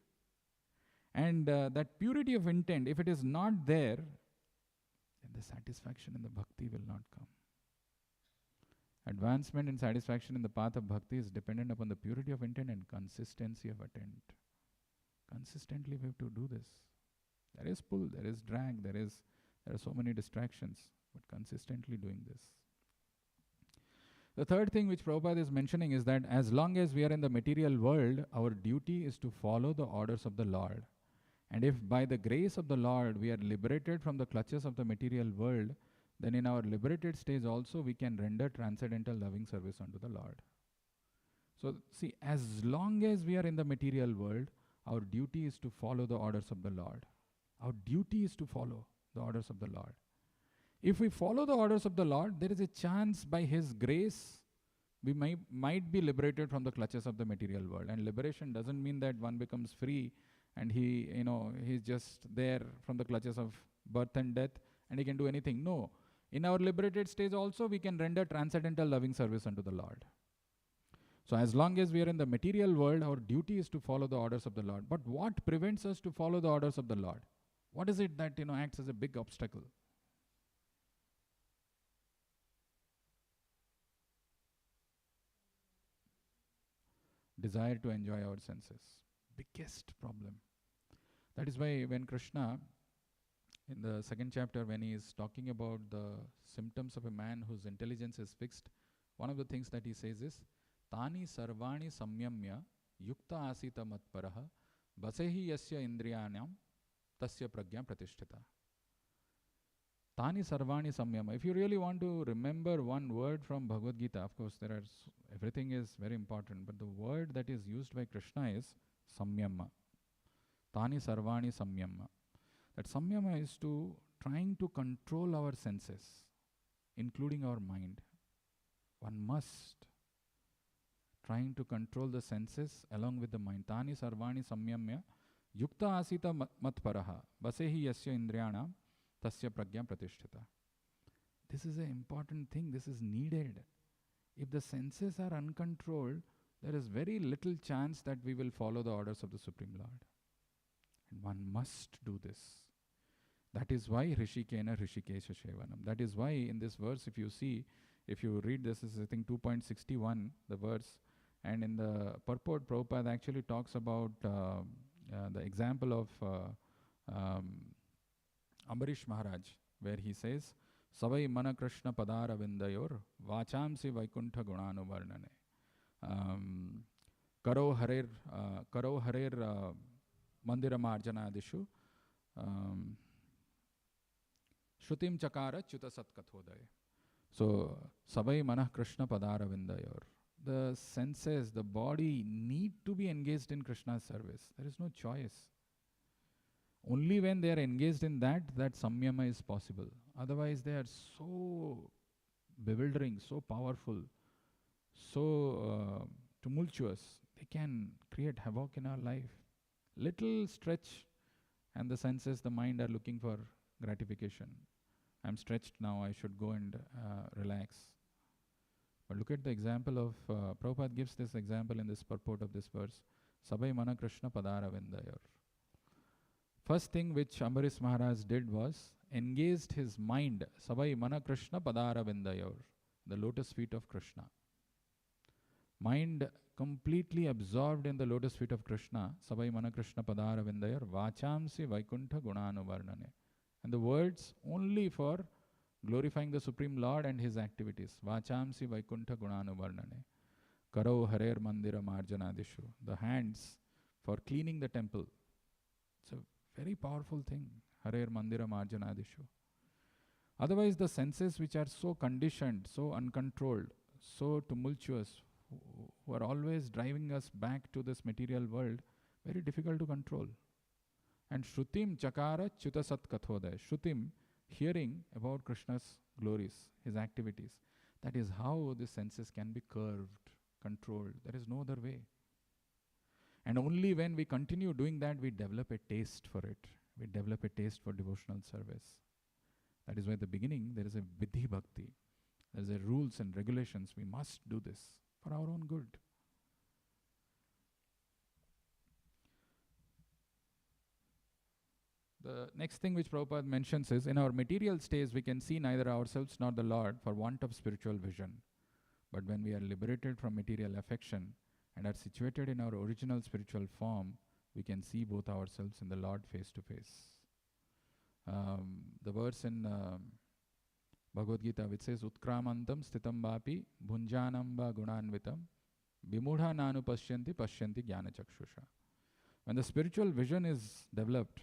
And that purity of intent, if it is not there, then the satisfaction in the bhakti will not come. Advancement and satisfaction in the path of bhakti is dependent upon the purity of intent and consistency of attent. Consistently we have to do this. There is pull, there is drag, there are so many distractions, but consistently doing this. The third thing which Prabhupada is mentioning is that as long as we are in the material world, our duty is to follow the orders of the Lord. And if by the grace of the Lord we are liberated from the clutches of the material world, then in our liberated stage also we can render transcendental loving service unto the Lord. So see, as long as we are in the material world, our duty is to follow the orders of the Lord. Our duty is to follow the orders of the Lord. If we follow the orders of the Lord, there is a chance by His grace we might be liberated from the clutches of the material world. And liberation doesn't mean that one becomes free and he's just there from the clutches of birth and death and he can do anything. No. In our liberated stage also we can render transcendental loving service unto the Lord. So as long as we are in the material world, our duty is to follow the orders of the Lord. But what prevents us to follow the orders of the Lord? What is it that acts as a big obstacle? Desire to enjoy our senses. Biggest problem. That is why when Krishna, in the second chapter, when he is talking about the symptoms of a man whose intelligence is fixed, one of the things that he says is, Tani sarvani samyamya yukta asita matparaha basehi yasya indriyanam tasya pragya pratishtita. Tani sarvani samyama. If you really want to remember one word from Bhagavad Gita, of course everything is very important, but the word that is used by Krishna is samyama. Tani sarvani samyama. That samyama is to trying to control our senses, including our mind. One must trying to control the senses along with the mind. Tani sarvani samyamya yukta asita matparaha basehi yasya indriyana tasya pragya pratishtita. This is an important thing. This is needed. If the senses are uncontrolled, there is very little chance that we will follow the orders of the Supreme Lord. And one must do this. That is why Rishikena Rishikesha Shevanam. That is why in this verse, if you read this is I think 2.61, the verse, and in the purport, Prabhupada actually talks about the example of Ambarish Maharaj, where he says, Savai mana Krishna padara vindayor vachamsi vaikuntha gunanu varnane karo harer mandira marjana adishu shrutim chakara chuta satkathodaya. So, Savai mana Krishna padara vindayor. The senses, the body need to be engaged in Krishna's service. There is no choice. Only when they are engaged in that samyama is possible. Otherwise, they are so bewildering, so powerful, so tumultuous. They can create havoc in our life. Little stretch and the senses, the mind are looking for gratification. I'm stretched now, I should go and relax. But look at the example of, Prabhupada gives this example in this purport of this verse. Sabai mana Krishna padara vindayor. First thing which Ambarish Maharaj did was engaged his mind. Sabai mana Krishna padara vindayor. The lotus feet of Krishna. Mind completely absorbed in the lotus feet of Krishna. Sabai mana Krishna padara vindayor. Vachamsi vaikuntha gunanu varnane. And the words only for glorifying the Supreme Lord and His activities. Vachamsi Vaikuntha Gunanuvarnane. Karo Harer Mandira Marjanadishu. The hands for cleaning the temple. It's a very powerful thing. Harer Mandira Marjanadishu. Otherwise, the senses which are so conditioned, so uncontrolled, so tumultuous, who are always driving us back to this material world, very difficult to control. And Shrutim Chakara Chutasat Kathodaya. Shrutim, hearing about Krishna's glories, His activities. That is how the senses can be curved, controlled. There is no other way. And only when we continue doing that, we develop a taste for it. We develop a taste for devotional service. That is why at the beginning there is a Vidhi Bhakti. There is a rules and regulations. We must do this for our own good. The next thing which Prabhupada mentions is, in our material states we can see neither ourselves nor the Lord for want of spiritual vision. But when we are liberated from material affection and are situated in our original spiritual form, we can see both ourselves and the Lord face to face. The verse in Bhagavad Gita which says, Utkramantam sthitam vapi bhunjanamba gunanvitam vimudha nanu pashyanti jnana chakshusha. When the spiritual vision is developed,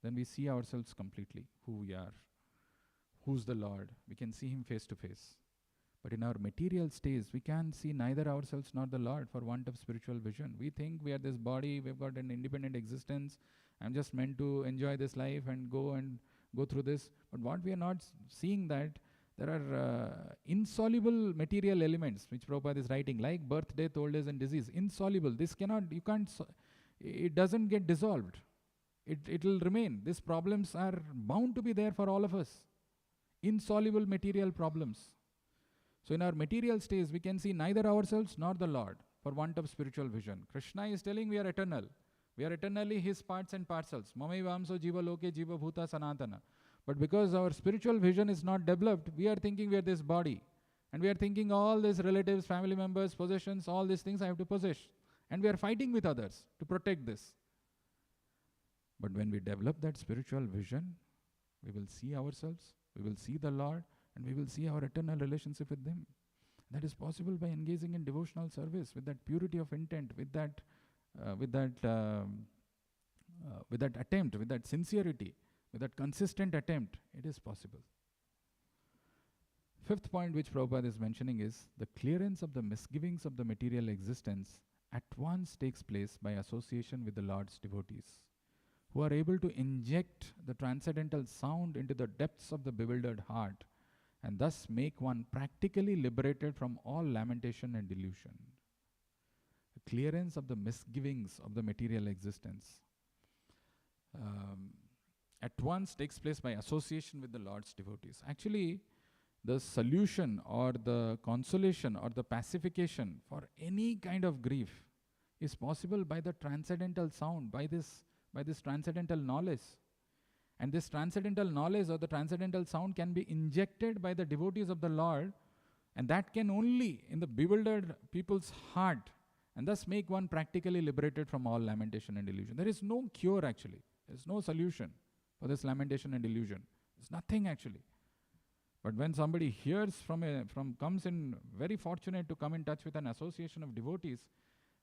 then we see ourselves completely, who we are, who's the Lord. We can see Him face to face. But in our material states, we can see neither ourselves nor the Lord for want of spiritual vision. We think we are this body, we've got an independent existence. I'm just meant to enjoy this life and go through this. But what we are not seeing that there are insoluble material elements which Prabhupada is writing, like birth, death, old age and disease. Insoluble. This cannot, you can't, it doesn't get dissolved. It will remain. These problems are bound to be there for all of us. Insoluble material problems. So in our material states, we can see neither ourselves nor the Lord for want of spiritual vision. Krishna is telling we are eternal. We are eternally His parts and parcels. Mamai jiva loke jiva bhuta sanatana. But because our spiritual vision is not developed, we are thinking we are this body. And we are thinking all these relatives, family members, possessions, all these things I have to possess. And we are fighting with others to protect this. But when we develop that spiritual vision, we will see ourselves, we will see the Lord, and we will see our eternal relationship with Him. That is possible by engaging in devotional service with that purity of intent, with that attempt, with that sincerity, with that consistent attempt. It is possible. Fifth point which Prabhupada is mentioning is the clearance of the misgivings of the material existence at once takes place by association with the Lord's devotees, who are able to inject the transcendental sound into the depths of the bewildered heart and thus make one practically liberated from all lamentation and delusion. The clearance of the misgivings of the material existence at once takes place by association with the Lord's devotees. Actually, the solution or the consolation or the pacification for any kind of grief is possible by the transcendental sound, by this transcendental knowledge. And this transcendental knowledge or the transcendental sound can be injected by the devotees of the Lord, and that can only in the bewildered people's heart and thus make one practically liberated from all lamentation and delusion. There is no cure actually. There is no solution for this lamentation and delusion. There's nothing actually. But when somebody hears comes in very fortunate to come in touch with an association of devotees,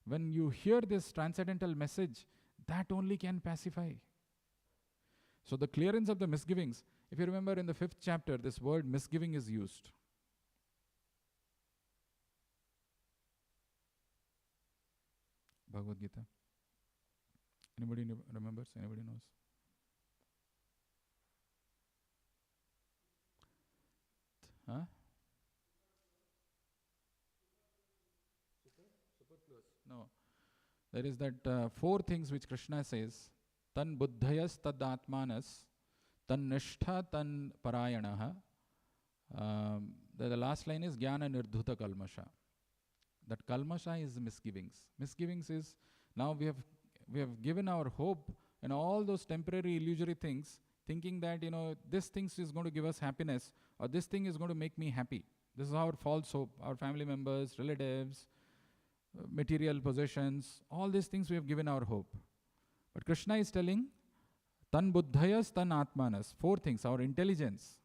when you hear this transcendental message, that only can pacify. So the clearance of the misgivings, if you remember in the 5th chapter, this word misgiving is used. Bhagavad Gita. Anybody remembers? Anybody knows? Huh? No. There is that 4 things which Krishna says. Tan buddhayas tad atmanas, tan nishtha tan parayanaha. The last line is jnana nirdhuta kalmasha. That kalmasha is misgivings. Misgivings is, now we have given our hope in all those temporary illusory things, thinking that, this thing is going to give us happiness, or this thing is going to make me happy. This is our false hope. Our family members, relatives, material possessions, all these things we have given our hope. But Krishna is telling, tan buddhayas, tan atmanas, 4 things, our intelligence,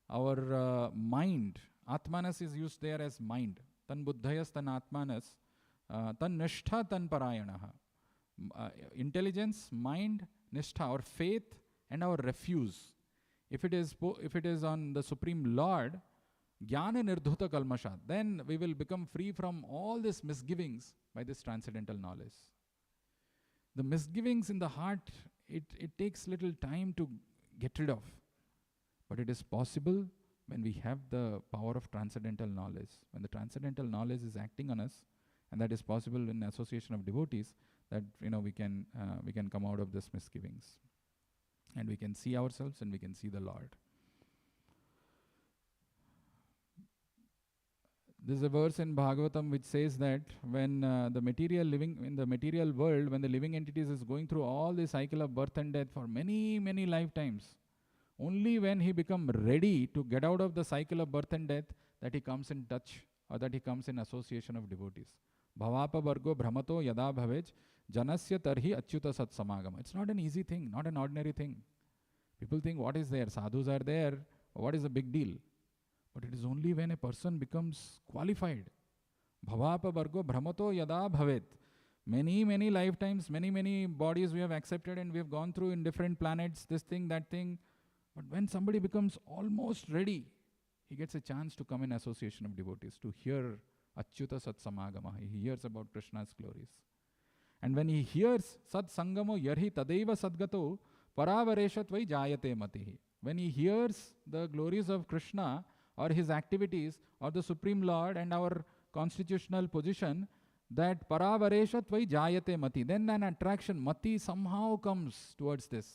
our mind. Atmanas is used there as mind. Tan buddhayas tan atmanas, tan nishtha tan parayanaha. Intelligence, mind, nishtha, our faith and our refuse. If it is on the Supreme Lord, jnana nirdhuta kalmashat, then we will become free from all these misgivings by this transcendental knowledge. The misgivings in the heart, it takes little time to get rid of. But it is possible when we have the power of transcendental knowledge. When the transcendental knowledge is acting on us, and that is possible in association of devotees, that we can come out of this misgivings. And we can see ourselves and we can see the Lord. There is a verse in Bhagavatam which says that when the material world, when the living entities is going through all the cycle of birth and death for many, many lifetimes, only when he become ready to get out of the cycle of birth and death, that he comes in touch or that he comes in association of devotees. Bhavapa vargo brahmato yada bhavej janasya tarhi achyuta sat samagama. It's not an easy thing, not an ordinary thing. People think, what is there? Sadhus are there. What is the big deal? But it is only when a person becomes qualified. Bhavapa vargo brahmato yada bhavet. Many, many lifetimes, many, many bodies we have accepted and we have gone through in different planets, this thing, that thing. But when somebody becomes almost ready, he gets a chance to come in association of devotees, to hear Achyuta Sat Samagama. He hears about Krishna's glories. And when he hears Sat Sangamo Yarhi Tadeva Sadgato Paravareshatvai Jayate Matihi. When he hears the glories of Krishna or his activities or the Supreme Lord and our constitutional position, that Paravareshatvai Jayate Mati, then an attraction, Mati somehow comes towards this.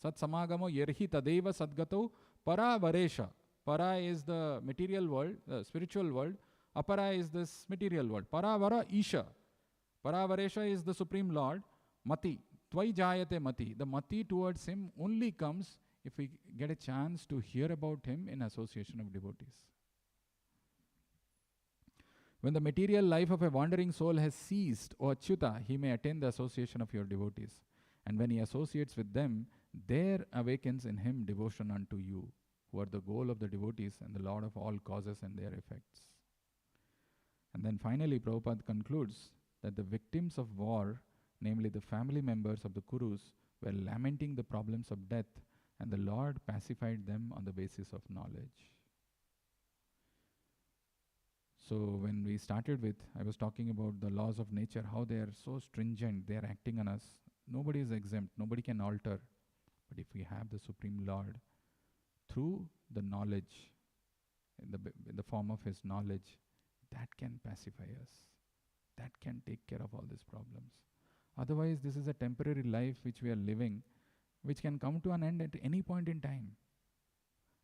Sat Samagamo Yerhi Tadeva Sadgato Paravaresha. Para is the material world, the spiritual world. Apara is this material world. Paravara Isha. Paravaresha is the Supreme Lord. Mati. Tvai Jayate Mati. The Mati towards him only comes if we get a chance to hear about him in association of devotees. When the material life of a wandering soul has ceased, O Achyuta, he may attain the association of your devotees. And when he associates with them, there awakens in him devotion unto you, who are the goal of the devotees and the Lord of all causes and their effects. And then finally, Prabhupada concludes that the victims of war, namely the family members of the Kurus, were lamenting the problems of death, and the Lord pacified them on the basis of knowledge. So when we started with, I was talking about the laws of nature, how they are so stringent, they are acting on us. Nobody is exempt, nobody can alter. But if we have the Supreme Lord, through the knowledge, in the form of his knowledge, that can pacify us. That can take care of all these problems. Otherwise, this is a temporary life which we are living, which can come to an end at any point in time.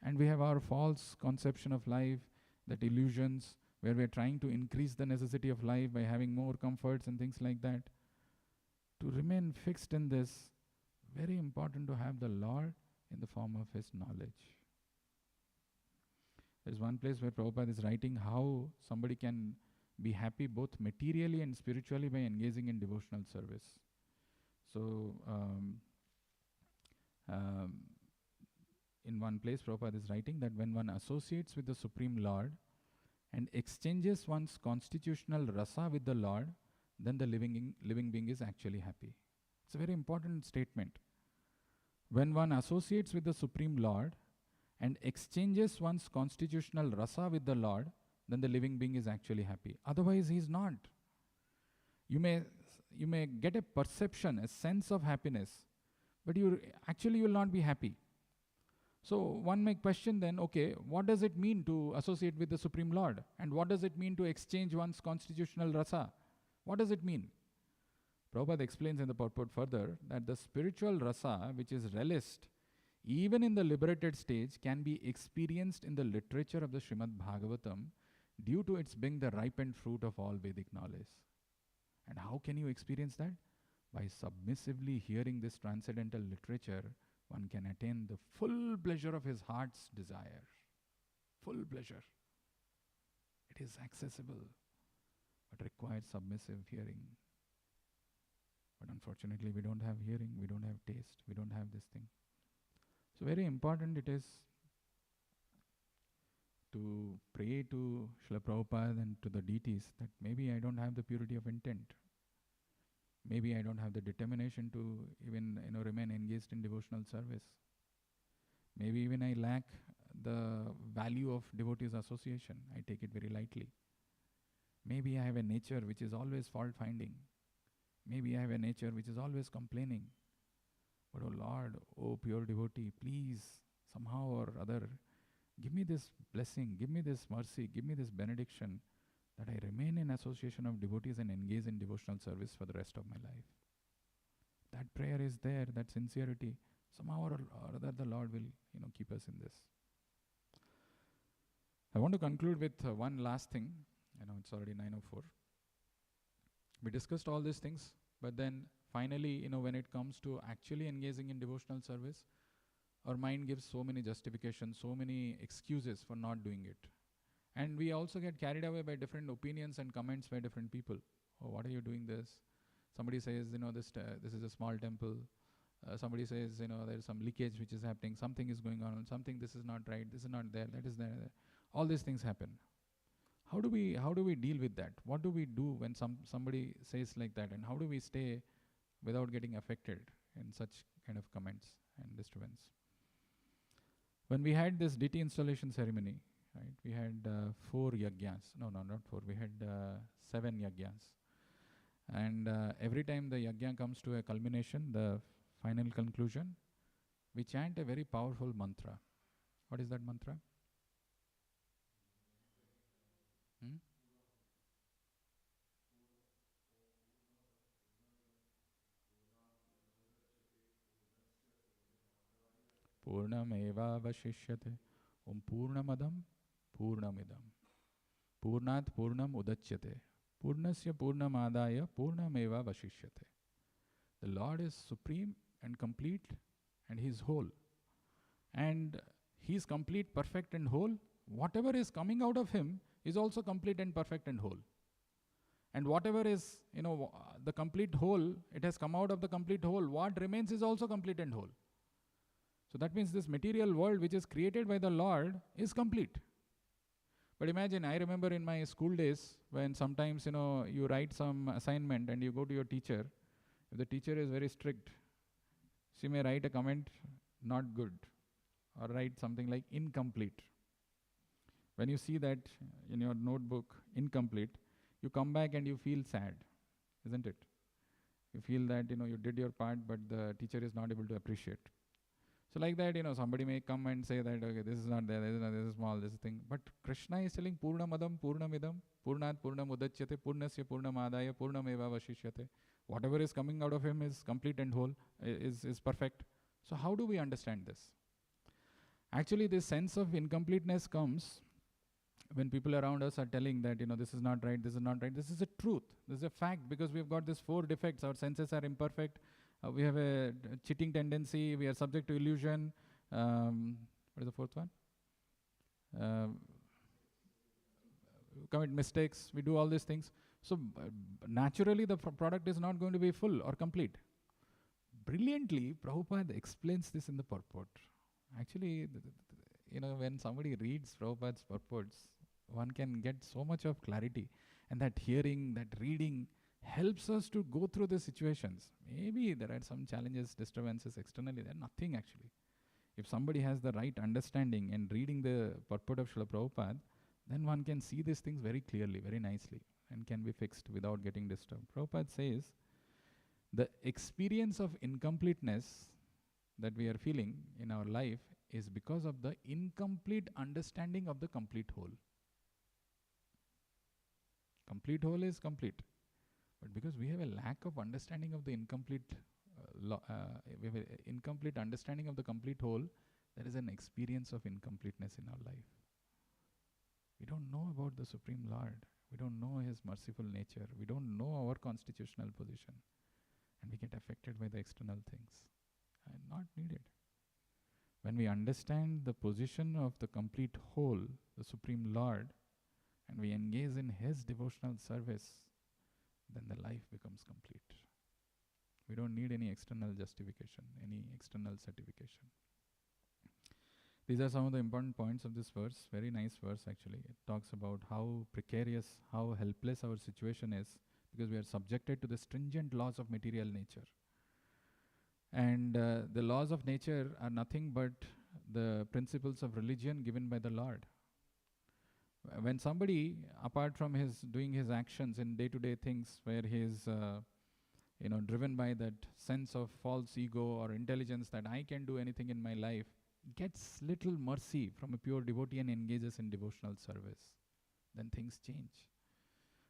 And we have our false conception of life, that illusions, where we are trying to increase the necessity of life by having more comforts and things like that. To remain fixed in this, very important to have the Lord in the form of his knowledge. There's one place where Prabhupada is writing how somebody can be happy both materially and spiritually by engaging in devotional service. So, in one place Prabhupada is writing that when one associates with the Supreme Lord and exchanges one's constitutional rasa with the Lord, then the living being is actually happy. It's a very important statement. When one associates with the Supreme Lord and exchanges one's constitutional rasa with the Lord, then the living being is actually happy. Otherwise, he is not. You may get a perception, a sense of happiness, but you will not be happy. So one may question then, okay, what does it mean to associate with the Supreme Lord? And what does it mean to exchange one's constitutional rasa? What does it mean? Prabhupada explains in the purport further that the spiritual rasa, which is relished even in the liberated stage, can be experienced in the literature of the Srimad Bhagavatam due to its being the ripened fruit of all Vedic knowledge. And how can you experience that? By submissively hearing this transcendental literature, one can attain the full pleasure of his heart's desire. Full pleasure. It is accessible, but requires submissive hearing. But unfortunately, we don't have hearing, we don't have taste, we don't have this thing. So very important it is to pray to Srila Prabhupada and to the deities that maybe I don't have the purity of intent. Maybe I don't have the determination to even remain engaged in devotional service. Maybe even I lack the value of devotees association. I take it very lightly. Maybe I have a nature which is always fault finding. Maybe I have a nature which is always complaining. But oh Lord, oh pure devotee, please, somehow or other, give me this blessing, give me this mercy, give me this benediction that I remain in association of devotees and engage in devotional service for the rest of my life. That prayer is there, that sincerity. Somehow or other the Lord will keep us in this. I want to conclude with one last thing. It's already 9:04. We discussed all these things, but then finally, when it comes to actually engaging in devotional service, our mind gives so many justifications, so many excuses for not doing it. And we also get carried away by different opinions and comments by different people. Oh, what are you doing this? Somebody says, this is a small temple. Somebody says, there's some leakage which is happening. Something is going on. Something, this is not right. This is not there. That is there. All these things happen. How do we deal with that? What do we do when somebody says like that? And how do we stay without getting affected in such kind of comments and disturbance? When we had this deity installation ceremony, right, we had 4 yajnas. No, not 4. We had 7 yajnas. And every time the yajna comes to a culmination, the final conclusion, we chant a very powerful mantra. What is that mantra? Purnameva vashishyate Purnamadam Purnamidam Purnat Purnam Udachyate Purnasya Purnamadaya Purnameva vashishyate. The Lord is supreme and complete and He is whole. And He is complete, perfect and whole. Whatever is coming out of Him is also complete and perfect and whole. And whatever is, the complete whole, it has come out of the complete whole. What remains is also complete and whole. So that means this material world which is created by the Lord is complete. But imagine, I remember in my school days when sometimes, you write some assignment and you go to your teacher. If the teacher is very strict, she may write a comment, not good, or write something like incomplete. When you see that in your notebook, incomplete, you come back and you feel sad, isn't it? You feel that, you did your part, but the teacher is not able to appreciate. So like that, somebody may come and say that, okay, this is not there, this is small, this thing. But Krishna is telling Purnamadam, Purnamidam, Purnat Purnam Udachyate, Purnasya Purnamadaya, Purnameva Vashishyate. Whatever is coming out of Him is complete and whole, is perfect. So how do we understand this? Actually, this sense of incompleteness comes when people around us are telling that, this is not right, this is not right. This is a truth, this is a fact, because we've got these 4 defects. Our senses are imperfect. We have a cheating tendency. We are subject to illusion. What is the 4th one? Commit mistakes. We do all these things. So naturally, the product is not going to be full or complete. Brilliantly, Prabhupada explains this in the purport. Actually, when somebody reads Prabhupada's purports, one can get so much of clarity. And that hearing, that reading, helps us to go through the situations. Maybe there are some challenges, disturbances externally. They're nothing actually. If somebody has the right understanding and reading the purport of Srila Prabhupada, then one can see these things very clearly, very nicely, and can be fixed without getting disturbed. Prabhupada says, the experience of incompleteness that we are feeling in our life is because of the incomplete understanding of the complete whole. Complete whole is complete. But because we have a lack of understanding of the incomplete, we have an incomplete understanding of the complete whole, there is an experience of incompleteness in our life. We don't know about the Supreme Lord. We don't know His merciful nature. We don't know our constitutional position. And we get affected by the external things. Not needed. When we understand the position of the complete whole, the Supreme Lord, and we engage in His devotional service, then the life becomes complete. We don't need any external justification, any external certification. These are some of the important points of this verse. Very nice verse actually. It talks about how precarious, how helpless our situation is because we are subjected to the stringent laws of material nature. And the laws of nature are nothing but the principles of religion given by the Lord. When somebody, apart from his doing his actions in day-to-day things where he is driven by that sense of false ego or intelligence that I can do anything in my life, gets little mercy from a pure devotee and engages in devotional service, then things change.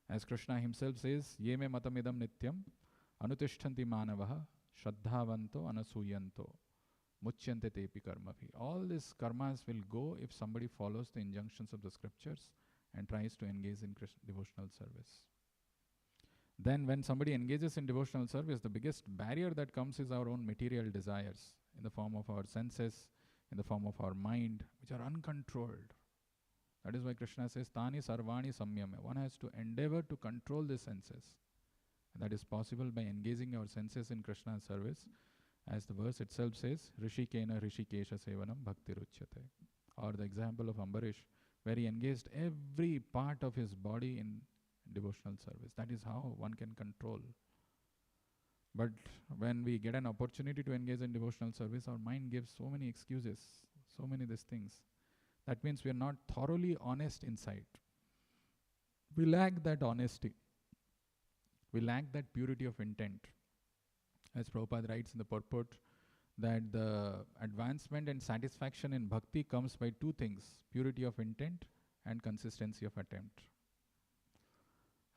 As Krishna himself says, Ye me matamidam nityam anutishtanti manavaha shraddhavanto anasuyanto muchyante tepi karmabhi. All these karmas will go if somebody follows the injunctions of the scriptures and tries to engage in devotional service. Then when somebody engages in devotional service, the biggest barrier that comes is our own material desires in the form of our senses, in the form of our mind, which are uncontrolled. That is why Krishna says, Tani sarvani samyame. One has to endeavor to control the senses. And that is possible by engaging our senses in Krishna's service. As the verse itself says, Rishikena Rishikesha Sevanam Bhakti Ruchyate. Or the example of Ambarish, where he engaged every part of his body in devotional service. That is how one can control. But when we get an opportunity to engage in devotional service, our mind gives so many excuses, so many these things. That means we are not thoroughly honest inside. We lack that honesty. We lack that purity of intent. As Prabhupada writes in the purport, that the advancement and satisfaction in bhakti comes by two things, purity of intent and consistency of attempt.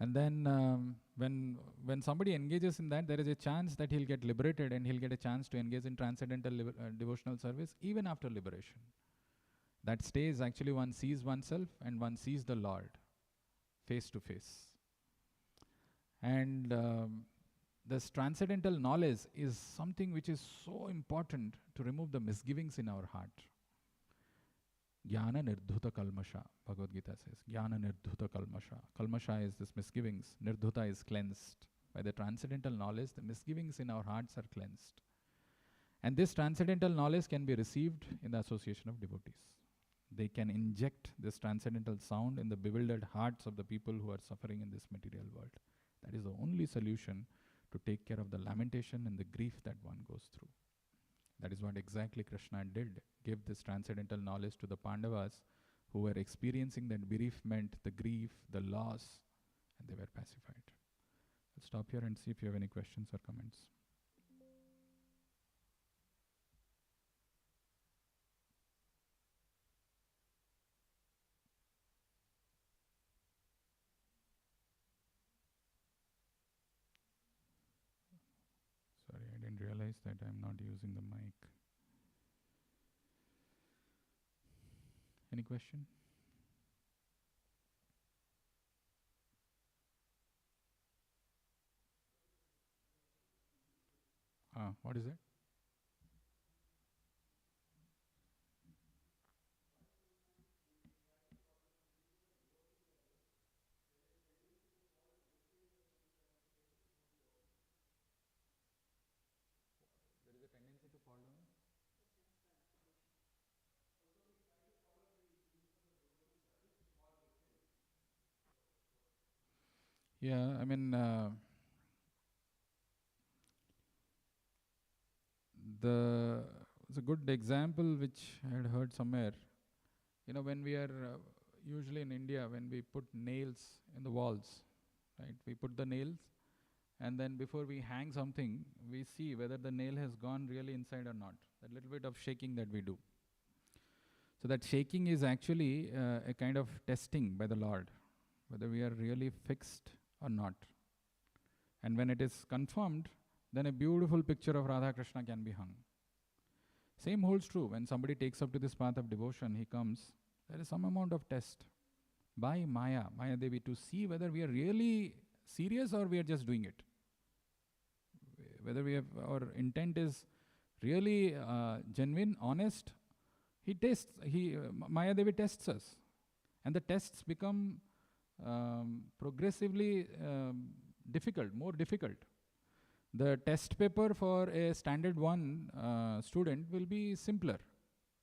And then when somebody engages in that, there is a chance that he'll get liberated and he'll get a chance to engage in transcendental devotional service even after liberation. That stage actually one sees oneself and one sees the Lord face to face. And this transcendental knowledge is something which is so important to remove the misgivings in our heart. Jnana nirdhuta kalmasha, Bhagavad Gita says. Jnana nirdhuta kalmasha. Kalmasha is this misgivings. Nirdhuta is cleansed. By the transcendental knowledge, the misgivings in our hearts are cleansed. And this transcendental knowledge can be received in the association of devotees. They can inject this transcendental sound in the bewildered hearts of the people who are suffering in this material world. That is the only solution to take care of the lamentation and the grief that one goes through. That is what exactly Krishna did, give this transcendental knowledge to the Pandavas who were experiencing that bereavement, the grief, the loss, and they were pacified. Let's stop here and see if you have any questions or comments. Sorry, I didn't realize that I'm not using the mic. Any question? What is it? There is a tendency to fall down? Yeah, I mean, it's a good example which I had heard somewhere. You know, when we are usually in India, when we put nails in the walls, right? We put the nails, and then before we hang something, we see whether the nail has gone really inside or not. That little bit of shaking that we do. So that shaking is actually a kind of testing by the Lord, whether we are really fixed or not. And when it is confirmed, then a beautiful picture of Radha Krishna can be hung. Same holds true when somebody takes up to this path of devotion, he comes, there is some amount of test by Maya Devi, to see whether we are really serious or we are just doing it. Whether our intent is really genuine, honest. Maya Devi tests us. And the tests become progressively more difficult. The test paper for a standard 1 student will be simpler.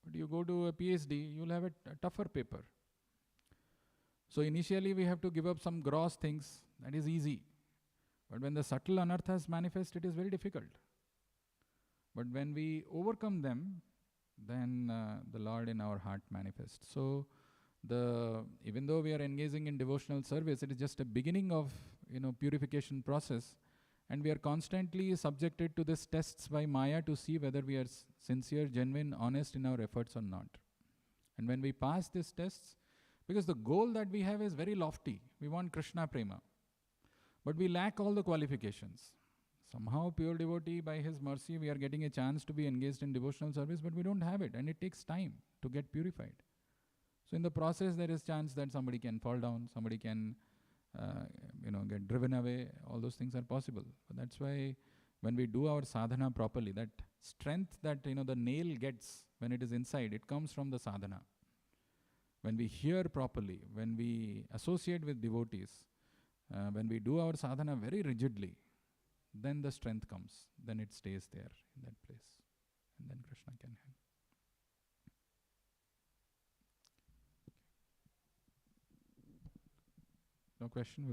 But you go to a PhD, you'll have a tougher paper. So initially we have to give up some gross things, that is easy. But when the subtle anarthas manifest, it is very difficult. But when we overcome them, then the Lord in our heart manifests. So even though we are engaging in devotional service, it is just a beginning of purification process, and we are constantly subjected to these tests by Maya to see whether we are sincere, genuine, honest in our efforts or not. And when we pass these tests, because the goal that we have is very lofty, we want Krishna Prema, but we lack all the qualifications. Somehow, pure devotee, by his mercy, we are getting a chance to be engaged in devotional service, but we don't have it, and it takes time to get purified. So in the process, there is chance that somebody can fall down, somebody can get driven away. All those things are possible. But that's why when we do our sadhana properly, that strength that the nail gets when it is inside, it comes from the sadhana. When we hear properly, when we associate with devotees, when we do our sadhana very rigidly, then the strength comes. Then it stays there in that place. And then Krishna can help. No question? We'll